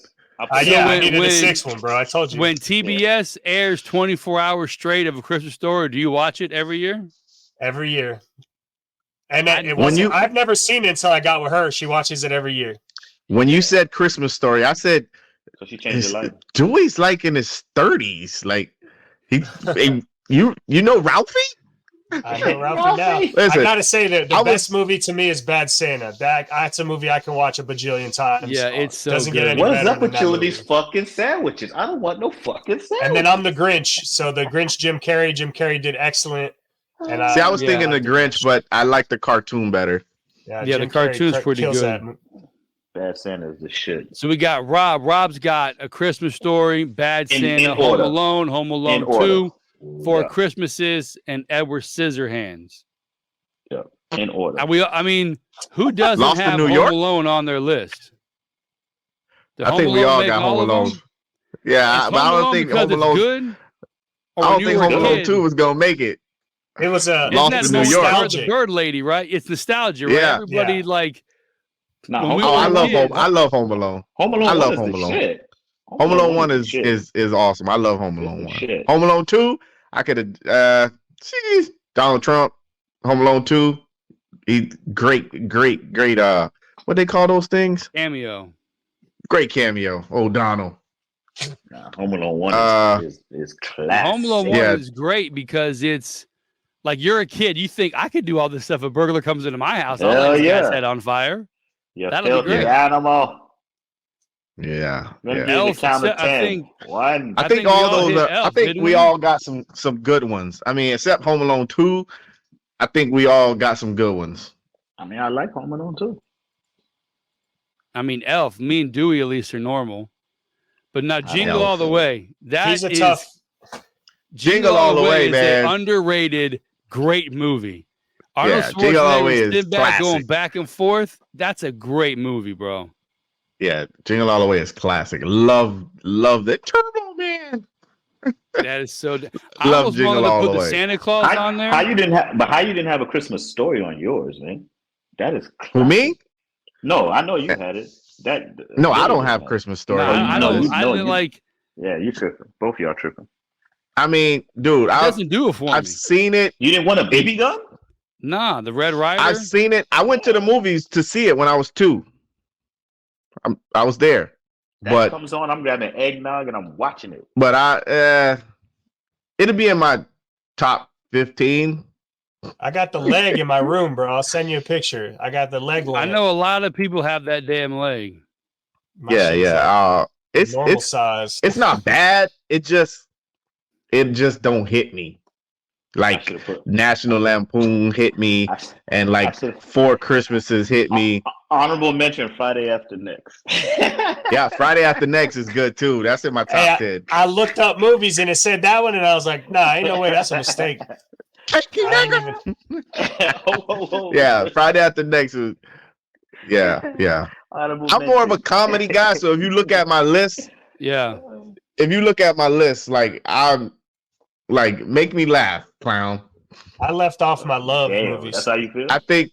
Yeah, I when- needed a when- 6th one, bro. I told you. When TBS airs 24 hours straight of A Christmas Story, do you watch it every year? Every year. And I've never seen it until I got with her. She watches it every year. When you said Christmas Story, I said, So she changed your life. Dewey's like in his 30s. Like you know Ralphie? I know Ralphie now. Listen, I gotta say that the best movie to me is Bad Santa. That's a movie I can watch a bajillion times. Yeah, it's so doesn't get good. any What's better up with than you that and these movie. fucking sandwiches? I don't want no fucking sandwiches. And then I'm the Grinch. So the Grinch, Jim Carrey. Jim Carrey did excellent. And See, I was Yeah. thinking the Grinch, but I like the cartoon better. Yeah, Jim the cartoon's Carrey pretty kills good. that. Bad Santa is the shit. So we got Rob. Rob's got A Christmas Story, Bad In Santa, Home order. Alone, Home In Alone order. 2, Four Yeah. Christmases, and Edward Scissorhands. Yeah. In order. I mean, who doesn't Lost in have New Home York? Alone on their list? Did I Home think we Alone all make got Home of Alone. them? Yeah, Is but I Home don't Alone think because Home it's Alone. good? Or I when don't you think were a Home Alone kid? 2 was gonna make it. It was a Isn't Lost that in the New York. nostalgic bird lady, right? It's nostalgia, right? Yeah. Everybody Yeah. like Nah, when Home we Oh, were I Alone love kids. Home. I love Home Alone. Home Alone I 1 love is Home the Alone. shit. Home Alone 1 the is shit. is awesome. I love Home It's Alone the 1. shit. Home Alone 2, I could have Donald Trump, Home Alone 2. He great what they call those things? cameo. Great cameo. O'Donnell. Nah, Home Alone 1 is classic. Home Alone 1 Yeah. is great because it's like you're a kid. You think I could do all this stuff. A burglar comes into my house. I'll Hell light this yeah. guy's head on fire. You That'll be filthy great. animal. Yeah. Let me Yeah. give you Elf, the count of except I 10. think- 1. I I think think we all all those hit are. I Elf, think didn't we we? all got some good ones. I mean, except Home Alone 2. I think we all got some good ones. I mean, I like Home Alone too. I mean, Elf. Me and Dewey at least are normal. But now Jingle Elf. All the Way. That He's a is tough. Jingle All the Way, is man. an underrated, great movie. Arnold Yeah, Jingle All the Way Schwarzenegger is Sinbad going classic. back and forth. That's a great movie, bro. Yeah, Jingle All the Way is classic. Love the Turbo Man. That is so. I Love almost Jingle wanted to All put the the Way. Santa Claus on there. How you didn't have a Christmas Story on yours, man? That is For me? No, I know you had it. That No, I Billy don't didn't have it. Christmas Story. No, I No, don't. you- I no, didn't you- like. Yeah, you tripping. Both of y'all tripping. I mean, dude, It doesn't do it for I've me. seen it. You didn't want a BB gun? Nah, the Red Rider. I've seen it. I went to the movies to see it when I was 2. I was there, That but comes on, I'm grabbing eggnog and I'm watching it. it'll be in my top 15. I got the leg in my room, bro. I'll send you a picture. I got the leg I lamp. know a lot of people have that damn leg. My Yeah, shit's like yeah. It's normal size. it's not bad. It just don't hit me. I Like should've put- National Lampoon hit me, I- and like I should've- 4 Christmases hit me. Honorable mention Friday After Next. Yeah, Friday After Next is good too. That's in my top 10. I looked up movies and it said that one, and I was like, nah, ain't no way. That's a mistake. I ain't even, Yeah, Friday After Next is. Yeah. Honorable I'm more of a mention. comedy guy, so if you look at my list, Yeah. like I'm like make me laugh, clown. I left off my love Damn, movies. that's how you feel? I think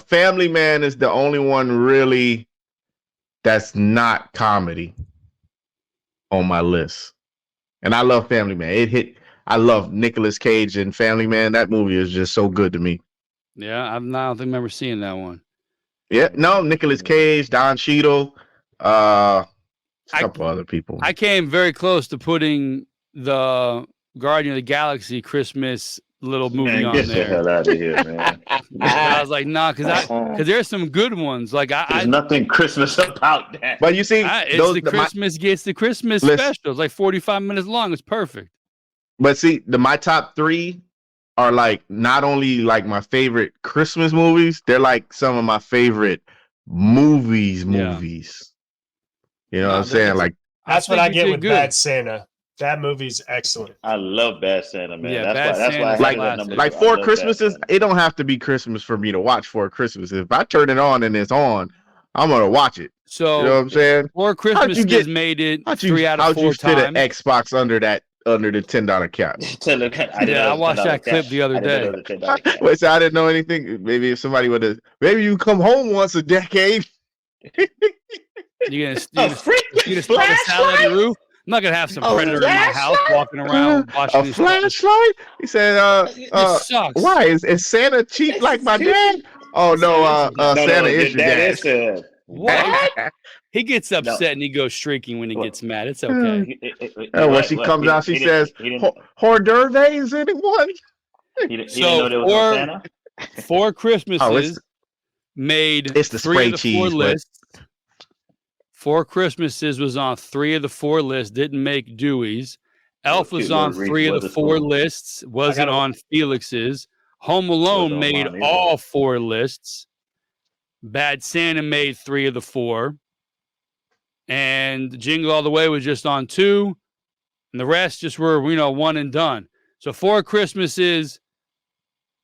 Family Man is the only one really that's not comedy on my list. And I love Family Man. I love Nicolas Cage and Family Man. That movie is just so good to me. Yeah. I don't think I remember seeing that one. Yeah, no, Nicolas Cage, Don Cheadle, a couple other people. I came very close to putting the Guardian of the Galaxy Christmas little movie Man, on get the there. hell out of here, man. But I was like, nah, because there's some good ones. Like There's nothing Christmas about that. But you see, it's the Christmas Listen. special. It's like 45 minutes long. It's perfect. but see, my top 3 are like not only like my favorite Christmas movies, they're like some of my favorite movies. Yeah. You know what I'm saying? Like That's what think I you get did with good. Bad Santa. That movie's excellent. I love Bad Santa, man. Yeah, that's why I Santa's had it at classic. number Like two. I Four love Bad Christmases, Santa. it don't have to be Christmas for me to watch Four Christmases. If I turn it on and it's on, I'm gonna watch it. So You know what I'm saying? Four Christmases made it 3 out of 4 How'd you fit an times. Xbox under the $10 cap? I watched that clip the other day. Wait, so I didn't know anything. Maybe if somebody would have, maybe you come home once a decade. You're gonna start a salad on the roof. I'm not gonna have some predator in my house walking around watching A this. flashlight? He said, This sucks. why? Is Santa cheap like my dad? Oh, no, Santa is your dad. What? He gets upset and he goes shrieking when he gets mad. It's okay. And when she comes out, she says, hors d'oeuvres, anyone? He didn't know there was no Santa? Four Christmases made it's the 3 spray of the 4 cheese, lists. Four Christmases was on 3 of the 4 lists. Didn't make Dewey's. Elf was on 3 of the 4 lists. Wasn't on Felix's. Home Alone made all 4 lists. Bad Santa made 3 of the 4. And Jingle All the Way was just on 2. And the rest just were, one and done. So 4 Christmases,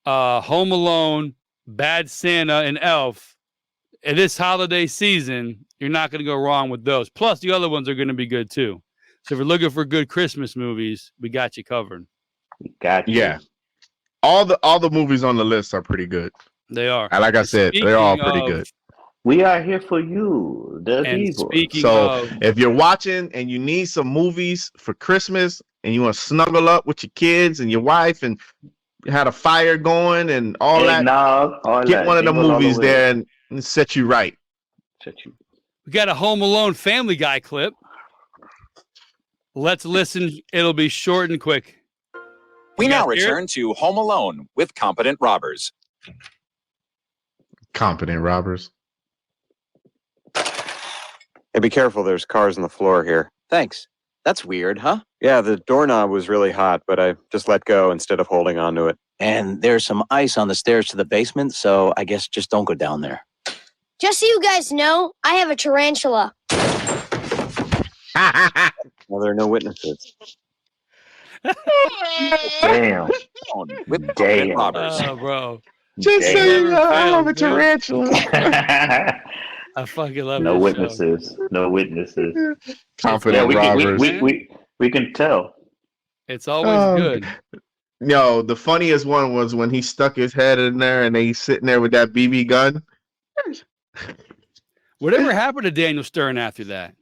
Home Alone, Bad Santa, and Elf. In this holiday season, you're not going to go wrong with those. Plus, the other ones are going to be good too. So if you're looking for good Christmas movies, we got you covered. Got you. Yeah. All the movies on the list are pretty good. They are. And like I said, they're all pretty good. We are here for you, the people. So if you're watching and you need some movies for Christmas and you want to snuggle up with your kids and your wife and had a fire going and all that, get one of the movies there and set you right. We got a Home Alone Family Guy clip. Let's listen. It'll be short and quick. We now return to Home Alone with Competent Robbers. Competent Robbers. Hey, be careful. There's cars on the floor here. Thanks. That's weird, huh? Yeah, the doorknob was really hot, but I just let go instead of holding onto it. And there's some ice on the stairs to the basement, so I guess just don't go down there. Just so you guys know, I have a tarantula. Well, there are no witnesses. Damn. With Competent Robbers. Oh, bro. Just say I have a tarantula. I fucking love No this witnesses. show. No witnesses. Confident Robbers. We can tell. It's always good. Yo, the funniest one was when he stuck his head in there and he's sitting there with that BB gun. Whatever happened to Daniel Stern after that?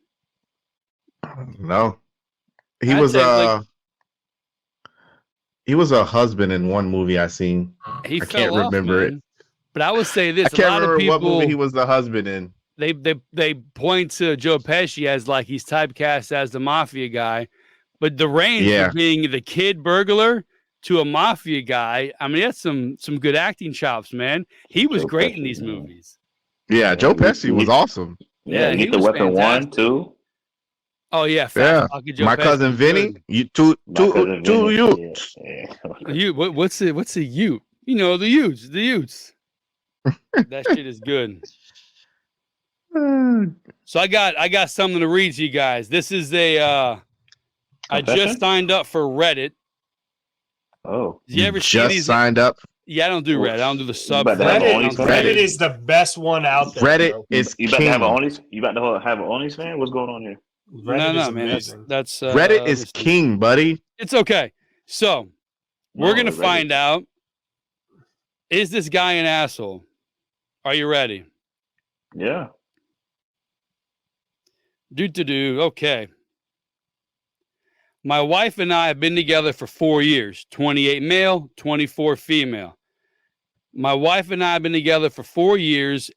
No. He I'd was say, he was a husband in one movie I seen. He I fell can't off, remember man. it. But I would say this: I can't a lot remember of people, what movie he was the husband in. They point to Joe Pesci as like he's typecast as the mafia guy, but the range from being the kid burglar to a mafia guy, I mean, that's some good acting chops, man. He was great in these movies. Yeah, Joe Pesci was awesome. Yeah, he the weapon fantastic. 1 too. Oh yeah, My cousin Vinny, you two you. You what's a Ute? You know, the Utes. That shit is good. So I got something to read to you guys. This is I just signed up for Reddit. Oh, You ever see just these? signed up? Yeah, I don't do Reddit. I don't do the sub. Reddit is the best one out there. Reddit bro. is you about to have an OnlyFans? What's going on here? Reddit No, is man. amazing. That's Reddit is king, buddy. It's okay. So we're gonna find out: is this guy an asshole? Are you ready? Yeah. Okay. My wife and I have been together for 4 years, 28 male, 24 female. My wife and I have been together for 4 years,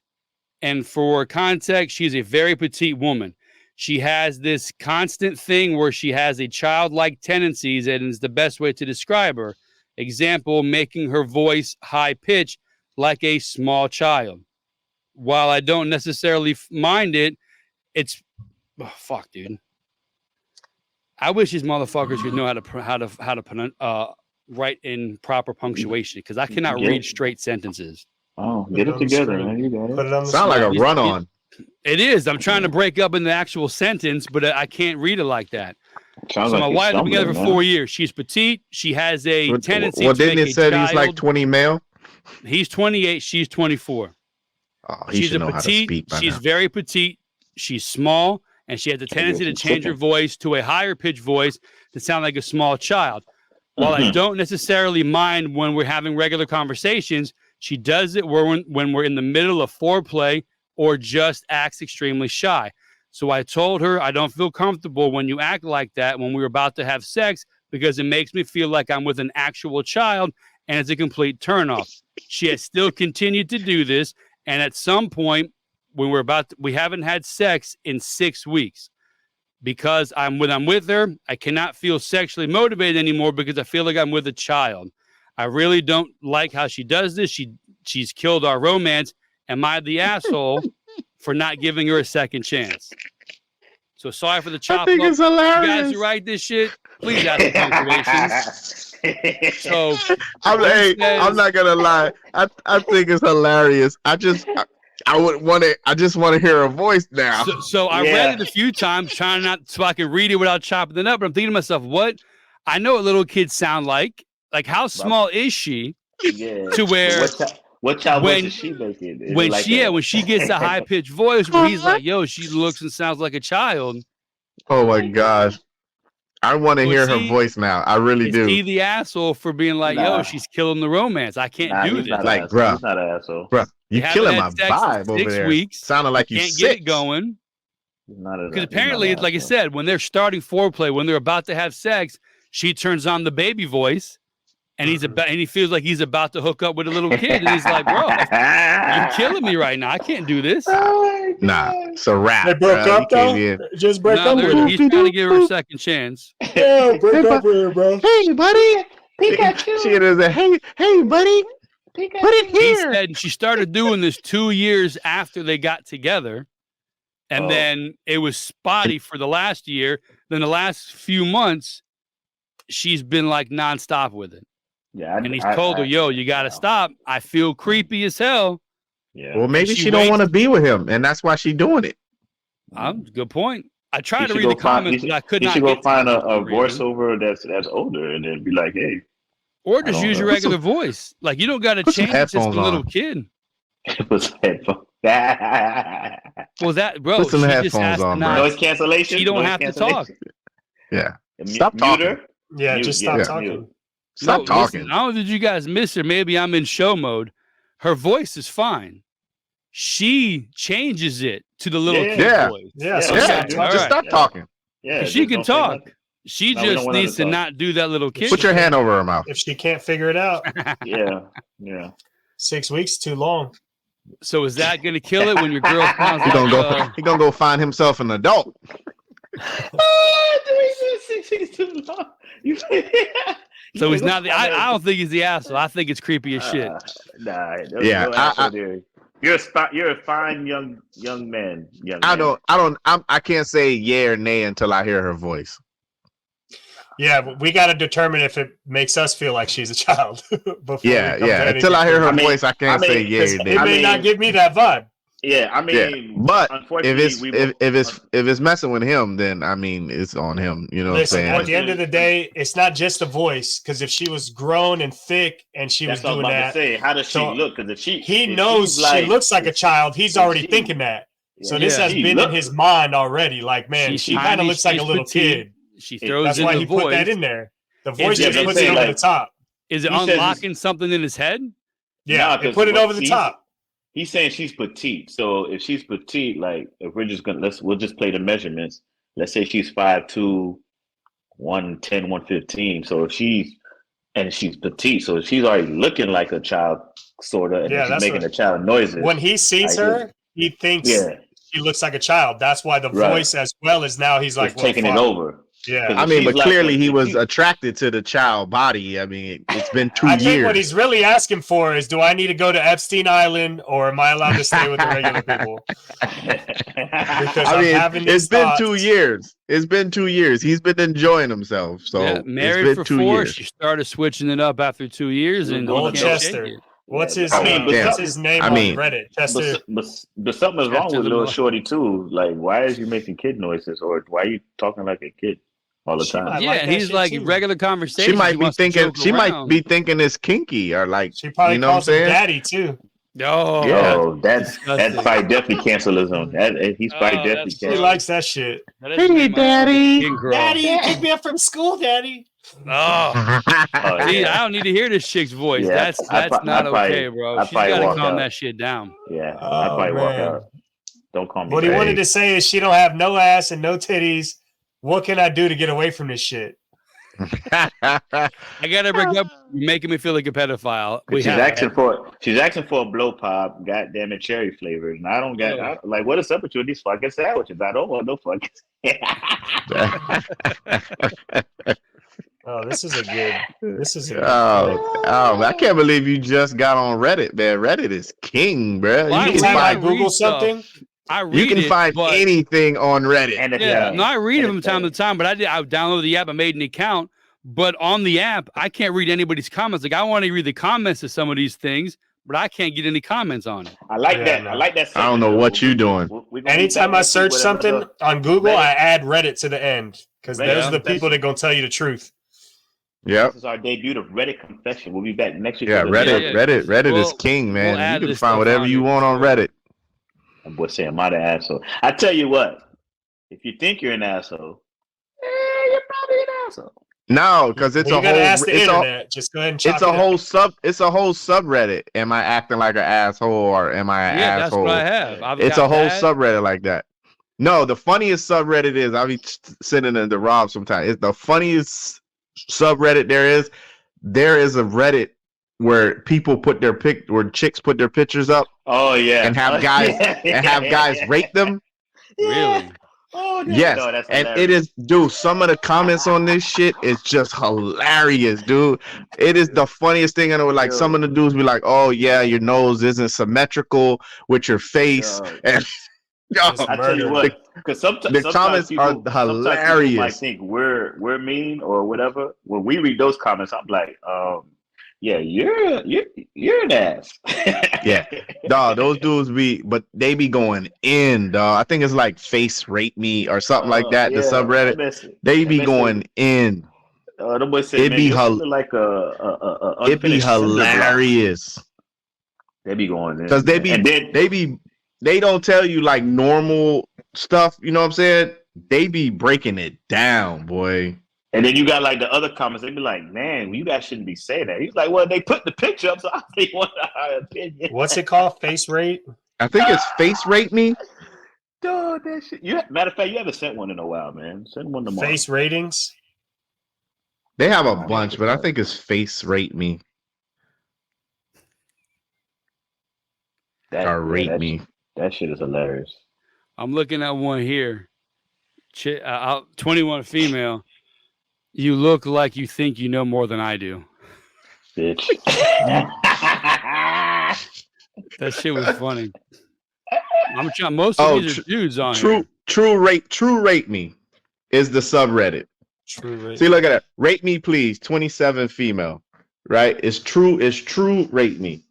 and for context, she's a very petite woman. She has this constant thing where she has a childlike tendencies, and is the best way to describe her. Example, making her voice high pitched like a small child. While I don't necessarily mind it, it's fuck, dude. I wish these motherfuckers could know how to write in proper punctuation, because I cannot read straight sentences. Oh, get it together, man. You got it. Sound like a run-on. It is. I'm trying to break up in the actual sentence, but I can't read it like that. Sounds So my like he's wife has been together for stumbling, 4 years. She's petite. She has a tendency Well, to didn't make it a say child. he's like 20 male? He's 28. She's 24. Oh, he She's should a know how to petite. speak by She's now. very petite. She's small, and she has a tendency to some change her chicken. voice to a higher pitched voice to sound like a small child. While I Mhm. don't necessarily mind when we're having regular conversations, she does it when we're in the middle of foreplay or just acts extremely shy. So I told her I don't feel comfortable when you act like that when we're about to have sex because it makes me feel like I'm with an actual child and it's a complete turnoff. She has still continued to do this, and at some point when we haven't had sex in 6 weeks. Because when I'm with her, I cannot feel sexually motivated anymore because I feel like I'm with a child. I really don't like how she does this. She's killed our romance. Am I the asshole for not giving her a second chance? So sorry for the I chop think up. it's You guys hilarious. who write this shit, please ask for punctuations. So I'm not gonna lie. I think it's hilarious. I just want to hear her voice now. So I read it a few times, trying not so I can read it without chopping it up. But I'm thinking to myself, what? I know what little kids sound like. Like, how small is she? Yeah. To where what child when- voice is she making? Is it When like when she gets a high pitched voice, where he's like, "Yo, she looks and sounds like a child." Oh my gosh, I want to Well, hear her see, voice now. I really Is do. he the asshole for being like, Nah. "Yo, she's killing the romance. I can't do he's this." not Like, an asshole. bruh. He's not an asshole. Bruh, you haven't killing had my sex in vibe over 6 there. weeks. Sounding like you Can't sick. get it going. He's not Because apparently, he's not like I an asshole. said, when they're starting foreplay, when they're about to have sex, she turns on the baby voice, and and he feels like he's about to hook up with a little kid, and he's like, "Bro, you're killing me right now. I can't do this." Nah, it's a wrap. They broke bruh. up You can't though. even- Just break No, up with her. he's trying to give her a second chance. Yeah, break up with her, bro. Hey, buddy. She does a hey, buddy. Put it He here. said she started doing this 2 years after they got together, and Oh. then it was spotty for the last year. Then the last few months, she's been like nonstop with it. Yeah, And he's told her, "Yo, you got to stop. I feel creepy as hell." Yeah. Well, maybe she she don't waits- want to be with him, and that's why she's doing it. Good point. I tried You to should read go the comments, find- but I could You not should go get find to a it for some reason. voiceover that's older, and then be like, "Hey, Or I just don't use your know. regular voice. Like, you don't got to Put some change it to some headphones little on. kid. put some headphones." Well, that bro, Put some she just headphones has to on, not. bro. Noise cancellation. She don't Noise have to cancellation. Yeah. Mu- Stop mute talking. her. Yeah, Mute, just stop yeah, talking. mute. Stop No, talking. listen, I don't know, did you guys miss her? Maybe I'm in show mode. Her voice is fine. She changes it to the little Yeah. kid Yeah. voice. Yeah, so Yeah, stop yeah, talking. all Just right. stop Yeah. talking. Yeah, She just can don't say talk. nothing. She No, we don't just want her needs to to talk. not do that little kid. Put your hand over her mouth. If she can't figure it out, Yeah. 6 weeks is too long. So is that going to kill it when your girl sounds He like, gonna go. He gonna go find himself an adult. so he's not the, I don't think he's the asshole. I think it's creepy as shit. Nah, Yeah, no asshole there. You're a fine young man. I can't say yeah or nay until I hear her voice. Yeah, but we got to determine if it makes us feel like she's a child. before we Yeah, come to yeah. any Until I hear her conclusion. voice, I can't say yeah 'Cause or it nay. may not give me that vibe. Yeah, I Yeah, mean, but if unfortunately, it's if it's messing with him, then I mean it's on him. You know Listen, what I'm at the saying? end of the day, it's not just the voice. Because if she was grown and thick and she that's was what I was doing about that, to say. How does she So, look? Because he knows she looks like a child. He's already thinking that. So this has been in his mind already. Like, man, She's she kind tiny, of looks like a she's little petite. kid. She throws That's in why the he voice. put that in there. The voice it- just I'm puts it saying, over like- the top. Is it He says unlocking something in his head? Yeah, Nah, it 'cause put it what over the he's- top. He's saying she's petite. So if she's petite, like if we're just gonna we'll just play the measurements. Let's say she's 5'2", 110, 115. So if she's petite, so she's already looking like a child, sort of, and Yeah, she's that's making what- a child noises. When he sees I her, he thinks Yeah, she looks like a child. That's why the Right. voice, as well as now, he's like, it's taking well, it fuck. over. Yeah. Because I mean, she's but like clearly a- he if was you- attracted to the child body. I mean, it's been 2 I years. think what he's really asking for is, do I need to go to Epstein Island or am I allowed to stay with the regular people? Because I I'm mean, having it's these been thoughts. 2 years. It's been 2 years. He's been enjoying himself. So Yeah, it's married been for 2 4. years. She started switching it up after 2 years, and Old he can't Chester. shake it. What's Yeah, his? I mean, but what's some- his name I on mean- Reddit? Chester. but something is wrong Chester with the little Mo- shorty too. Like, why is you making kid noises, or why are you talking like a kid? all the She time. might Yeah, like and that he's shit like too. regular conversation. She might be thinking. She might around. be thinking it's kinky or like. She probably You know what I'm calls him saying? daddy too. Oh, Yo, that's disgusting. probably definitely cancelism. He's probably Oh, definitely that's She gross. likes that shit. That is Hey, daddy. King girl. Daddy, pick me up from school, daddy. Oh, Oh, see, yeah. I don't need to hear this chick's voice. Yeah, That's I not probably- okay, bro. I'd She's probably got to walk calm out. that shit down. Yeah, Oh, I'd probably walk man. out. Don't call me. What he daddy. wanted to say is she don't have no ass and no titties. What can I do to get away from this shit? I gotta break up. You're making me feel like a pedophile. She's asking for a blow pop, goddamn it, cherry flavored, and I don't got like what is up with you with these fucking sandwiches? I don't want no fucking. Oh, this is a good. This is a good. Oh, I can't believe you just got on Reddit, man. Reddit is king, bro. Why- You can why Anytime I find, Google read stuff. something, I read you can it, find but, anything on Reddit. And Yeah, no, I read And them it's time to time, but I downloaded the app. I made an account, but on the app, I can't read anybody's comments. Like I want to read the comments to some of these things, but I can't get any comments on it. I like Yeah, that. no. I like that. I don't know what you doing. anytime I search something on Google, Reddit. I add Reddit to the end because Reddit, those are the yeah. people that gonna tell you the truth. Yep. This is our debut of Reddit Confession. We'll be back next week. Yeah, with a- Reddit. Yeah. Reddit is We'll- king, man. we'll add You can this find stuff whatever on you it, want on sure. Reddit. I'm boy saying I'm not an asshole. I tell you what, if you think you're an asshole, you're probably an asshole. No, because it's Well, a you gotta whole. ask the It's a. internet. Just go ahead and chop It's a it up. whole sub. It's a whole subreddit. Am I acting like an asshole or am I an Yeah, that's asshole? what I have. I've It's got a whole that. subreddit like that. No, the funniest subreddit is I'll be sitting in the Rob sometimes. It's the funniest subreddit there is. There is a Reddit where people put their where chicks put their pictures up Oh yeah, and have guys rate them. Yeah. Really? Oh yeah. Yes, No, that's and hilarious. it is, dude. Some of the comments on this shit is just hilarious, dude. It is the funniest thing I know. Like some of the dudes be like, "Oh yeah, your nose isn't symmetrical with your face," Yo. and yo, I tell you what, because the sometimes comments people, are sometimes people might hilarious. think we're mean or whatever. When we read those comments, I'm like, yeah, you're an ass. Yeah. Dog, those dudes but they be going in, dog. I think it's like face rate me or something like that. The subreddit, they be going in. The boy said, It'd man, be you look like a It'd be unfinished cinder block." hilarious They be going in because they don't tell you like normal stuff. You know what I'm saying? They be breaking it down, boy. And then you got like the other comments. They be like, "Man, you guys shouldn't be saying that." He's like, "Well, they put the picture up, so I think want our opinion." What's it called? Face rate? I think it's face rate me. Dude, that shit. Matter of fact, you haven't sent one in a while, man. Send one tomorrow. Face ratings? They have a bunch, but I think it's face rate me or rate that me. That shit is hilarious. I'm looking at one here. 21 female. You look like you think you know more than I do. Bitch. That shit was funny. I'm trying. Most of these are dudes on here. True rate me is the subreddit. True rate. See, look at that. Rate me, please. 27 female. Right? It's true rate me.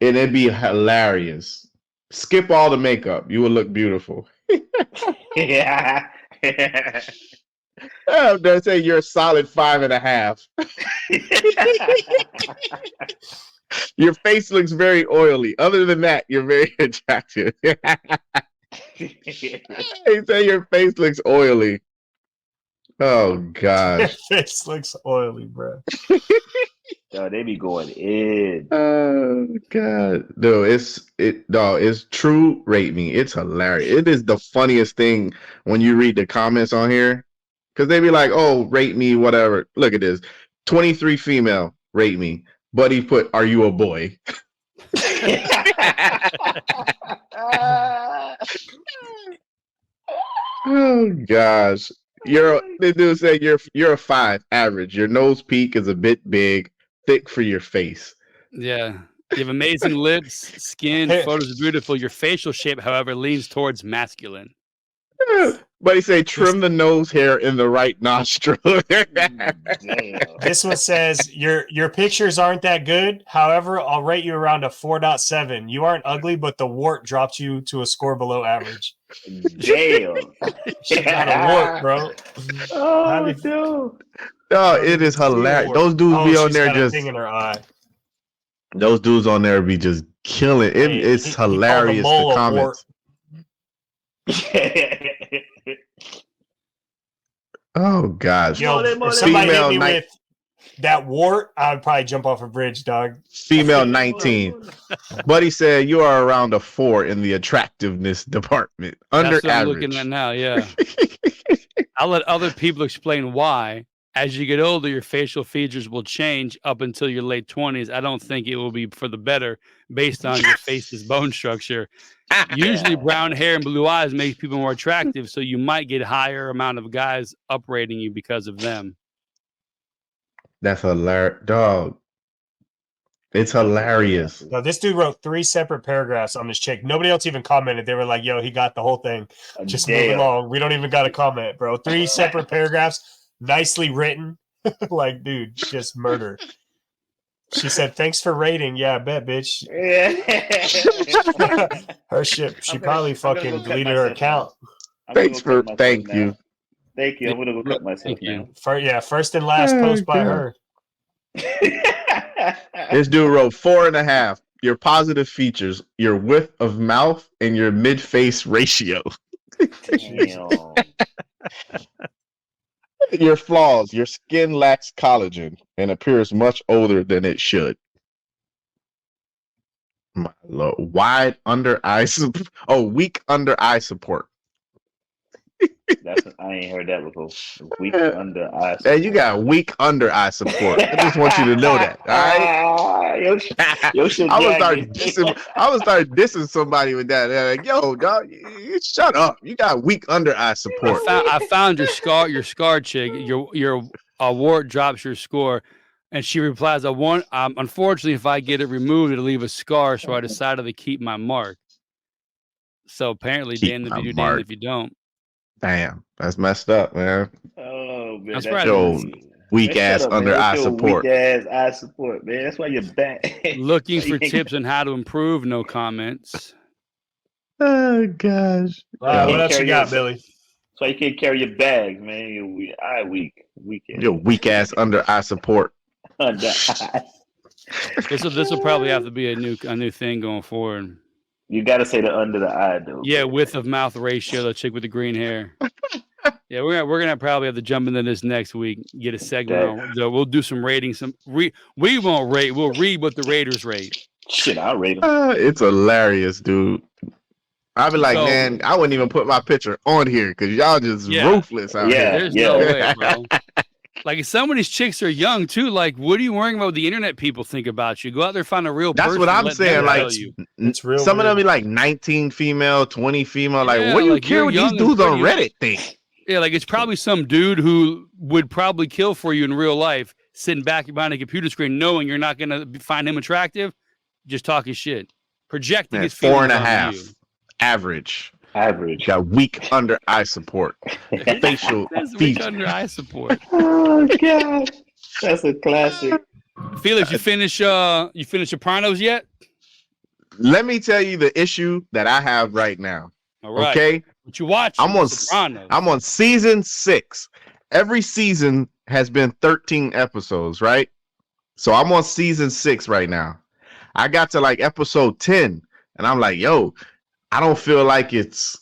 And it'd be hilarious. Skip all the makeup. You would look beautiful. Yeah. They say you're a solid 5.5. Your face looks very oily. Other than that, you're very attractive. They say your face looks oily. Oh gosh. Face looks oily, bro. Yo, they be going in. Oh god. No, it's true rate me. It's hilarious. It is the funniest thing when you read the comments on here. Cause they be like, oh, rate me, whatever. Look at this. 23 female, rate me. Buddy put, are you a boy? Oh gosh. They do say you're a 5 average. Your nose peak is a bit big, thick for your face. Yeah. You have amazing lips, skin, photos are beautiful. Your facial shape, however, leans towards masculine. But he say trim the nose hair in the right nostril. This one says your pictures aren't that good. However, I'll rate you around a 4.7. You aren't ugly, but the wart dropped you to a score below average. Damn. She got a wart, bro. Oh no. No, it is hilarious. Those dudes be on she's there got a just. thing in her eye. Those dudes on there be just killing. It's He called the hilarious. The mole a comments. Oh gosh. Yo, if somebody hit me with that wart, I would probably jump off a bridge, dog. Female 19. Buddy said you are around a 4 in the attractiveness department. Under That's what I'm average. looking at now. Yeah. I'll let other people explain why. As you get older, your facial features will change up until your late 20s. I don't think it will be for the better based on your face's bone structure. Usually brown hair and blue eyes make people more attractive, so you might get higher amount of guys uprating you because of them. That's hilarious. Dog. It's hilarious. No, this dude wrote 3 separate paragraphs on this chick. Nobody else even commented. They were like, yo, he got the whole thing. Just move along. We don't even got a comment, bro. 3 separate paragraphs, nicely written. Like, dude, just murder. She said, thanks for rating. Yeah, I bet, bitch. Her shit. She probably fucking deleted her account. Thank you. Thank you. I'm gonna go cut myself now. First and last post by her. This dude wrote 4.5. Your positive features, your width of mouth, and your mid-face ratio. Your flaws. Your skin lacks collagen and appears much older than it should. My Lord. Wide under eye support. Oh, weak under eye support. I ain't heard that before. Weak under eye support. Hey, you got weak under eye support. I just want you to know that. All right. I would start dissing somebody with that. They're like, yo, dog, you shut up. You got weak under eye support. I found your scar chick. Your award drops your score, and she replies, unfortunately, if I get it removed, it'll leave a scar. So I decided to keep my mark. So apparently, damn if you do, damn if you don't. Damn, that's messed up, man. Oh man, that's right. Your weak ass under eye support. Weak ass eye support, man. That's why you're back. Looking for tips on how to improve. No comments. Oh gosh. What else you got, Billy? That's why you can't carry your bags, man. You're weak. Your weak ass under eye support. Under eye. This will probably have to be a new thing going forward. You got to say the under the eye, though. Yeah, width of mouth ratio. The chick with the green hair. Yeah, we're gonna probably have to jump into this next week. Get a segment. We'll do some rating. We won't rate. We'll read what the Raiders rate. Shit, I'll rate them. It's hilarious, dude. I'll be like, man, I wouldn't even put my picture on here because y'all just ruthless out here. There's no way, bro. Like, some of these chicks are young too. Like, what are you worrying about what the internet people think about you? Go out there, find a real person. That's what I'm saying. Like, it's real. Some of them be like 19 female, 20 female. Like, what do you care what these dudes on Reddit think? Yeah, like, it's probably some dude who would probably kill for you in real life, sitting back behind a computer screen, knowing you're not gonna find him attractive, just talking shit, projecting his feelings 4.5 average. Got weak under eye support. Facial weak under eye support. Oh god, that's a classic. Felix, you finish Sopranos yet? Let me tell you the issue that I have right now. All right. Okay. What you watch? I'm on season 6. Every season has been 13 episodes, right? So I'm on season 6 right now. I got to like episode 10, and I'm like, yo, I don't feel like it's,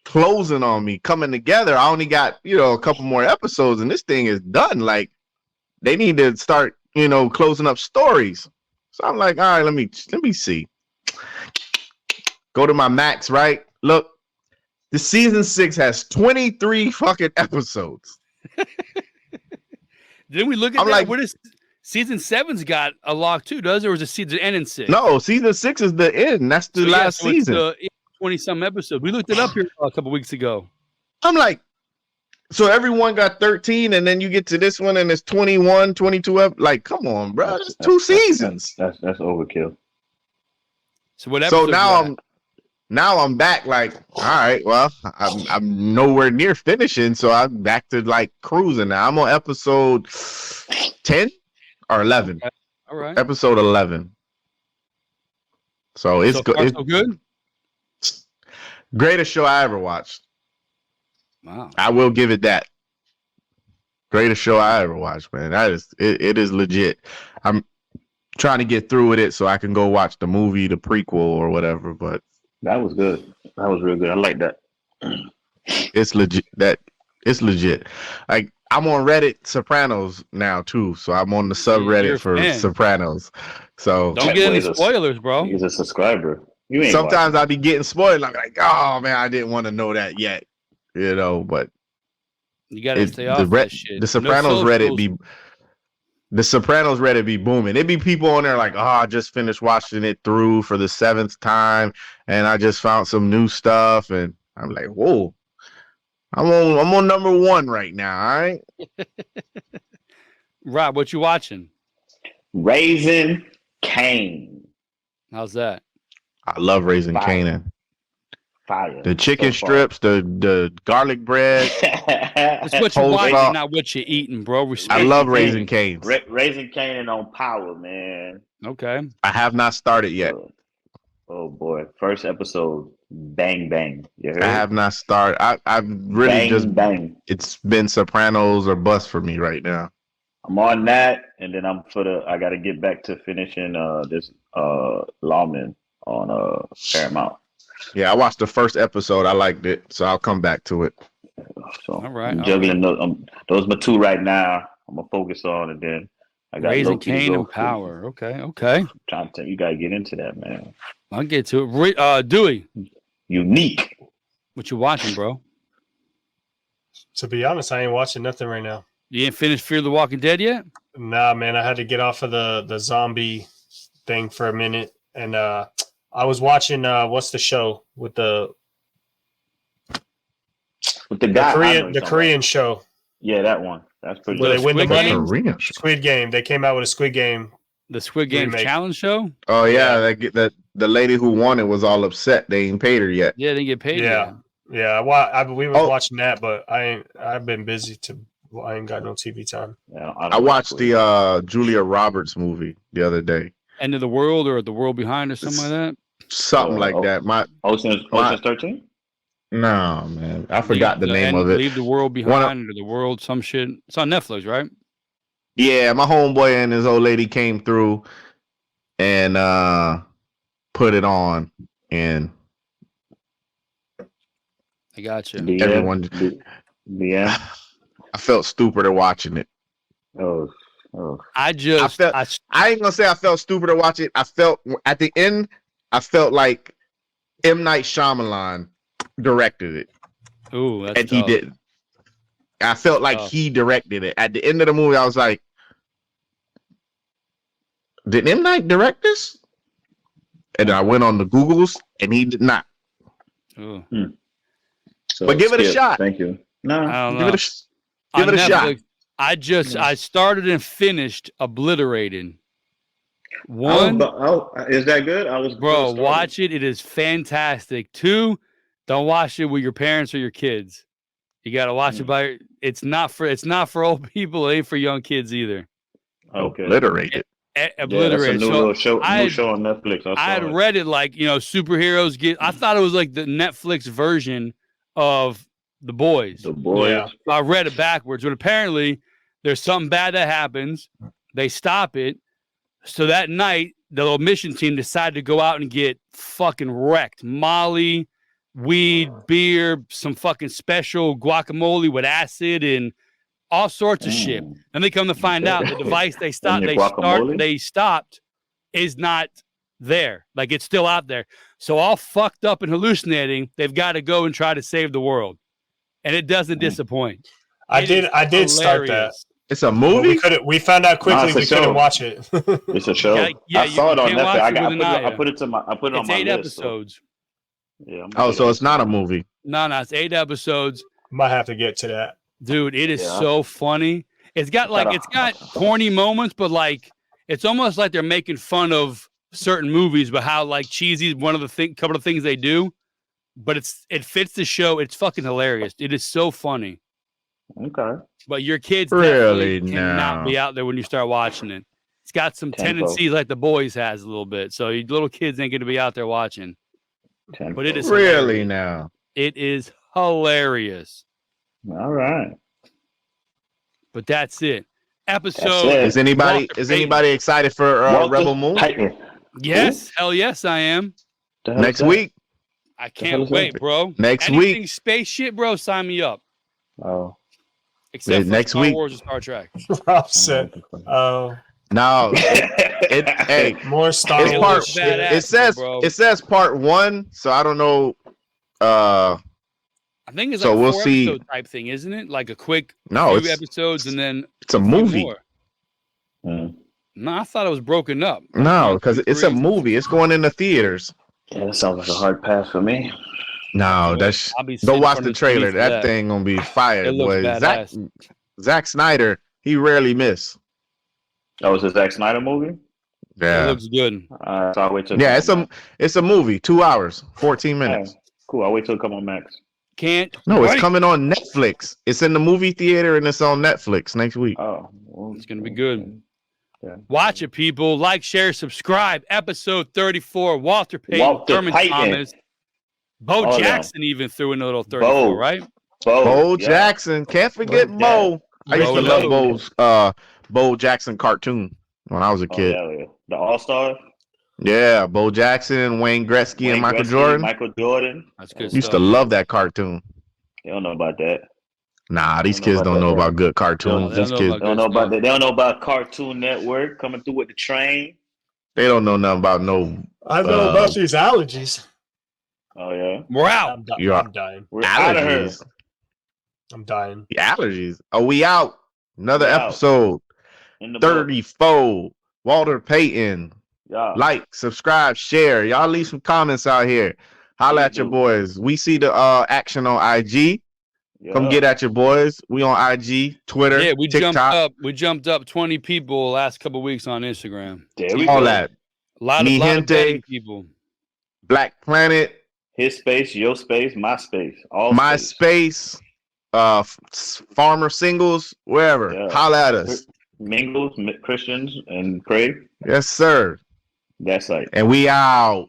closing on me, coming together. I only got, a couple more episodes and this thing is done. Like, they need to start, closing up stories. So I'm like, all right, let me see. Go to my max, right? Look, the season 6 has 23 fucking episodes. Didn't we look at that? Like, what is season 7's got a lock too, does it? Or is it season end in 6? No, season 6 is the end. That's the last season. 20-some episodes. We looked it up here a couple weeks ago. I'm like, so everyone got 13, and then you get to this one, and it's 21, 22. Like, come on, bro. It's 2 seasons. That's overkill. So what? So now I'm back. Like, all right, well, I'm nowhere near finishing, so I'm back to like cruising now. I'm on episode 10 or 11. All right. Episode 11. So it's good. So good. Greatest show I ever watched. Wow. I will give it that. Greatest show I ever watched, man. That is it is legit. I'm trying to get through with it so I can go watch the movie, the prequel or whatever, but That was good. That was real good. I like that. it's legit. It's legit. Like I'm on Reddit Sopranos now too, so I'm on the You're subreddit a for fan. Sopranos. So Don't get any Boy, spoilers, bro. He's a subscriber. You ain't sometimes watching. I'll be getting spoiled. I'm like, oh man, I didn't want to know that yet, but You gotta it, stay the off that shit. the Sopranos No Reddit socials. the Sopranos Reddit be booming. It be people on there like, oh, I just finished watching it through for the 7th time, and I just found some new stuff, and I'm like, whoa, I'm on number 1 right now. All right, Rob, what you watching? Raising Cane. How's that? I love Raising Fire. Canaan. Fire. The chicken So far. strips, the garlic bread. It's what you Whole watching, thought. not what you eating, bro. I Respect. love Raising Cane's. Raising Canaan on Power, man. Okay. I have not started yet. Oh boy, first episode, bang bang. You heard? I have not started. I've really bang, just bang. it's been Sopranos or bust for me right now. I'm on that, and then I got to get back to finishing this Lawman on Paramount. Yeah, I watched the first episode. I liked it, so I'll come back to it. So All right, I'm all juggling those my 2 right now. I'm gonna focus on, and then I got Raising Loki to Cain go and for. Power. Okay. Trying to tell you, gotta get into that, man. I'll get to it. Dewey, Unique. what you watching, bro? To be honest, I ain't watching nothing right now. You ain't finished Fear the Walking Dead yet? Nah, man, I had to get off of the zombie thing for a minute, and I was watching what's the show with the guy, Korean show Yeah, that one. That's pretty. where The they win the Squid money. Game? Korean. Squid Game. They came out with a Squid Game. The Squid Game Remake. Challenge show? Oh yeah, that the lady who won it was all upset. They ain't paid her yet. Yeah, they didn't get paid Yeah. yet. Yeah, we were Oh. watching that, but I've been busy I ain't got no TV time. Yeah, I watched the Julia Roberts movie the other day. End of the World or The World Behind or something like that? Something like that. Ocean's 13. No, man, I forgot the name of it. Leave the World Behind or The World, some shit. It's on Netflix, right? Yeah, my homeboy and his old lady came through and put it on, and I got you. everyone. Yeah. I felt stupider watching it. Oh. I just I ain't gonna say I felt stupid to watch it. I felt at the end, I felt like M. Night Shyamalan directed it, ooh, that's and he tough. didn't. I felt like Tough. he directed it. At the end of the movie, I was like, "Did M. Night direct this?" And I went on the Googles, and he did not. Ooh. So But give it a skip. shot. Thank you. No. I don't know. Give it a On shot. Netflix, I started and finished Obliterated. One, Is that good? I was bro, watch it. It is fantastic. 2, don't watch it with your parents or your kids. You gotta watch it by. It's not for old people. It ain't for young kids either. Okay. Obliterated. Obliterated. Yeah, that's a new show on Netflix. I had read it like, superheroes get. I thought it was like the Netflix version of The Boys. The Boys. Yeah. So I read it backwards, but apparently there's something bad that happens. They stop it. So that night, the little mission team decided to go out and get fucking wrecked. Molly, weed, beer, some fucking special guacamole with acid and all sorts of shit. And they come to find out the device they stopped is not there. Like it's still out there. So all fucked up and hallucinating, they've got to go and try to save the world. And it doesn't disappoint. I did start that. Hilarious. It's a But movie. we found out quickly it's a we couldn't show. watch it. It's a show. Yeah, I saw it on can't watch Netflix. it with I Anaya. put it on my It's list. 8 episodes. Yeah. Oh, so it's not a movie. No, it's 8 episodes. Might have to get to that. Dude, it is Yeah. so funny. It's got corny moments, but like it's almost like they're making fun of certain movies, but how like cheesy is one of the couple of things they do. But it fits the show. It's fucking hilarious. It is so funny. Okay. But your kids Really? definitely cannot No. be out there when you start watching it. It's got some Tempo. tendencies like The Boys has a little bit. So you little kids ain't going to be out there watching. But it is Really hilarious. now. It is hilarious. All right. But that's it. That's Episode. it. Is anybody Walter is Payton. anybody excited for Walter Rebel Moon Payton. Yes, hell yes, I am. The hell next is that? week? I hell can't is wait, that? bro. Next Anything week. space shit, bro, sign me up. Oh. Except for Next Star week. Wars and Star Trek. Rob said, "Oh, No, hey, more Star it's It part. Wars looks shit." badass, It says bro. it says part 1, so I don't know. I think it's so like a we'll 4 see. episode type thing, isn't it? Like a quick No, few episodes and then it's a few movie. more. Mm. No, I thought it was broken up. Like No, 1, because 2, it's a 3. movie. It's going in the theaters. Yeah, that sounds like a hard pass for me. No, Well, that's I'll be go sitting in watch front the of TV trailer. for That thing gonna be fire, It looks boy. badass. Zack Snyder, he rarely miss. Oh, it's a Zack Snyder movie? It Yeah, looks good. So I'll wait till yeah. come on It's a movie. 2 hours, 14 Max. minutes. Alright, cool. I'll wait till it come on Max. Can't No, it's wait. coming on Netflix. It's in the movie theater and it's on Netflix next week. Oh, well, It's gonna be good. Yeah. Watch it, people. Like, share, subscribe. Episode 34. Walter Payton, Walter Thurman Payton. Thomas, Bo All of them. Jackson even threw in a little 34, Bo. right? Bo yeah. Jackson, can't forget Yeah. Bo. I used to Bo love Lowe. Bo Jackson cartoon when I was a Oh, kid. yeah. The All-Star. Yeah, Bo Jackson, Wayne Gretzky, and Wayne Michael Gretzky, Jordan. Michael Jordan. That's good Used stuff. to love that cartoon. They don't know about that. Nah, these I don't know kids about don't that, know bro. about good No, cartoons. they These don't know kids, about They don't know good about stuff. that. They don't know about Cartoon Network coming through with the train. they don't know nothing about no I know about these allergies. Oh yeah, We're out. You are- I'm dying. we're out of here. allergies. I'm dying. The allergies. Oh, we out. Another We out. episode. In the book. 34. Walter Payton. Yeah. Like, subscribe, share. Y'all leave some comments out here. Holla at your boys. We see the action on IG. Yeah. Come get at your boys. We on IG, Twitter, Yeah, we TikTok, jumped up 20 people last couple weeks on Instagram. There we all go. that. A lot Mi of gente. betting people. Black Planet, His space, your space, my space, all My space. Space, Farmer Singles, wherever. Yeah. Holla at us. Mingles, Christians, and Craig. Yes, sir. That's like. And we out.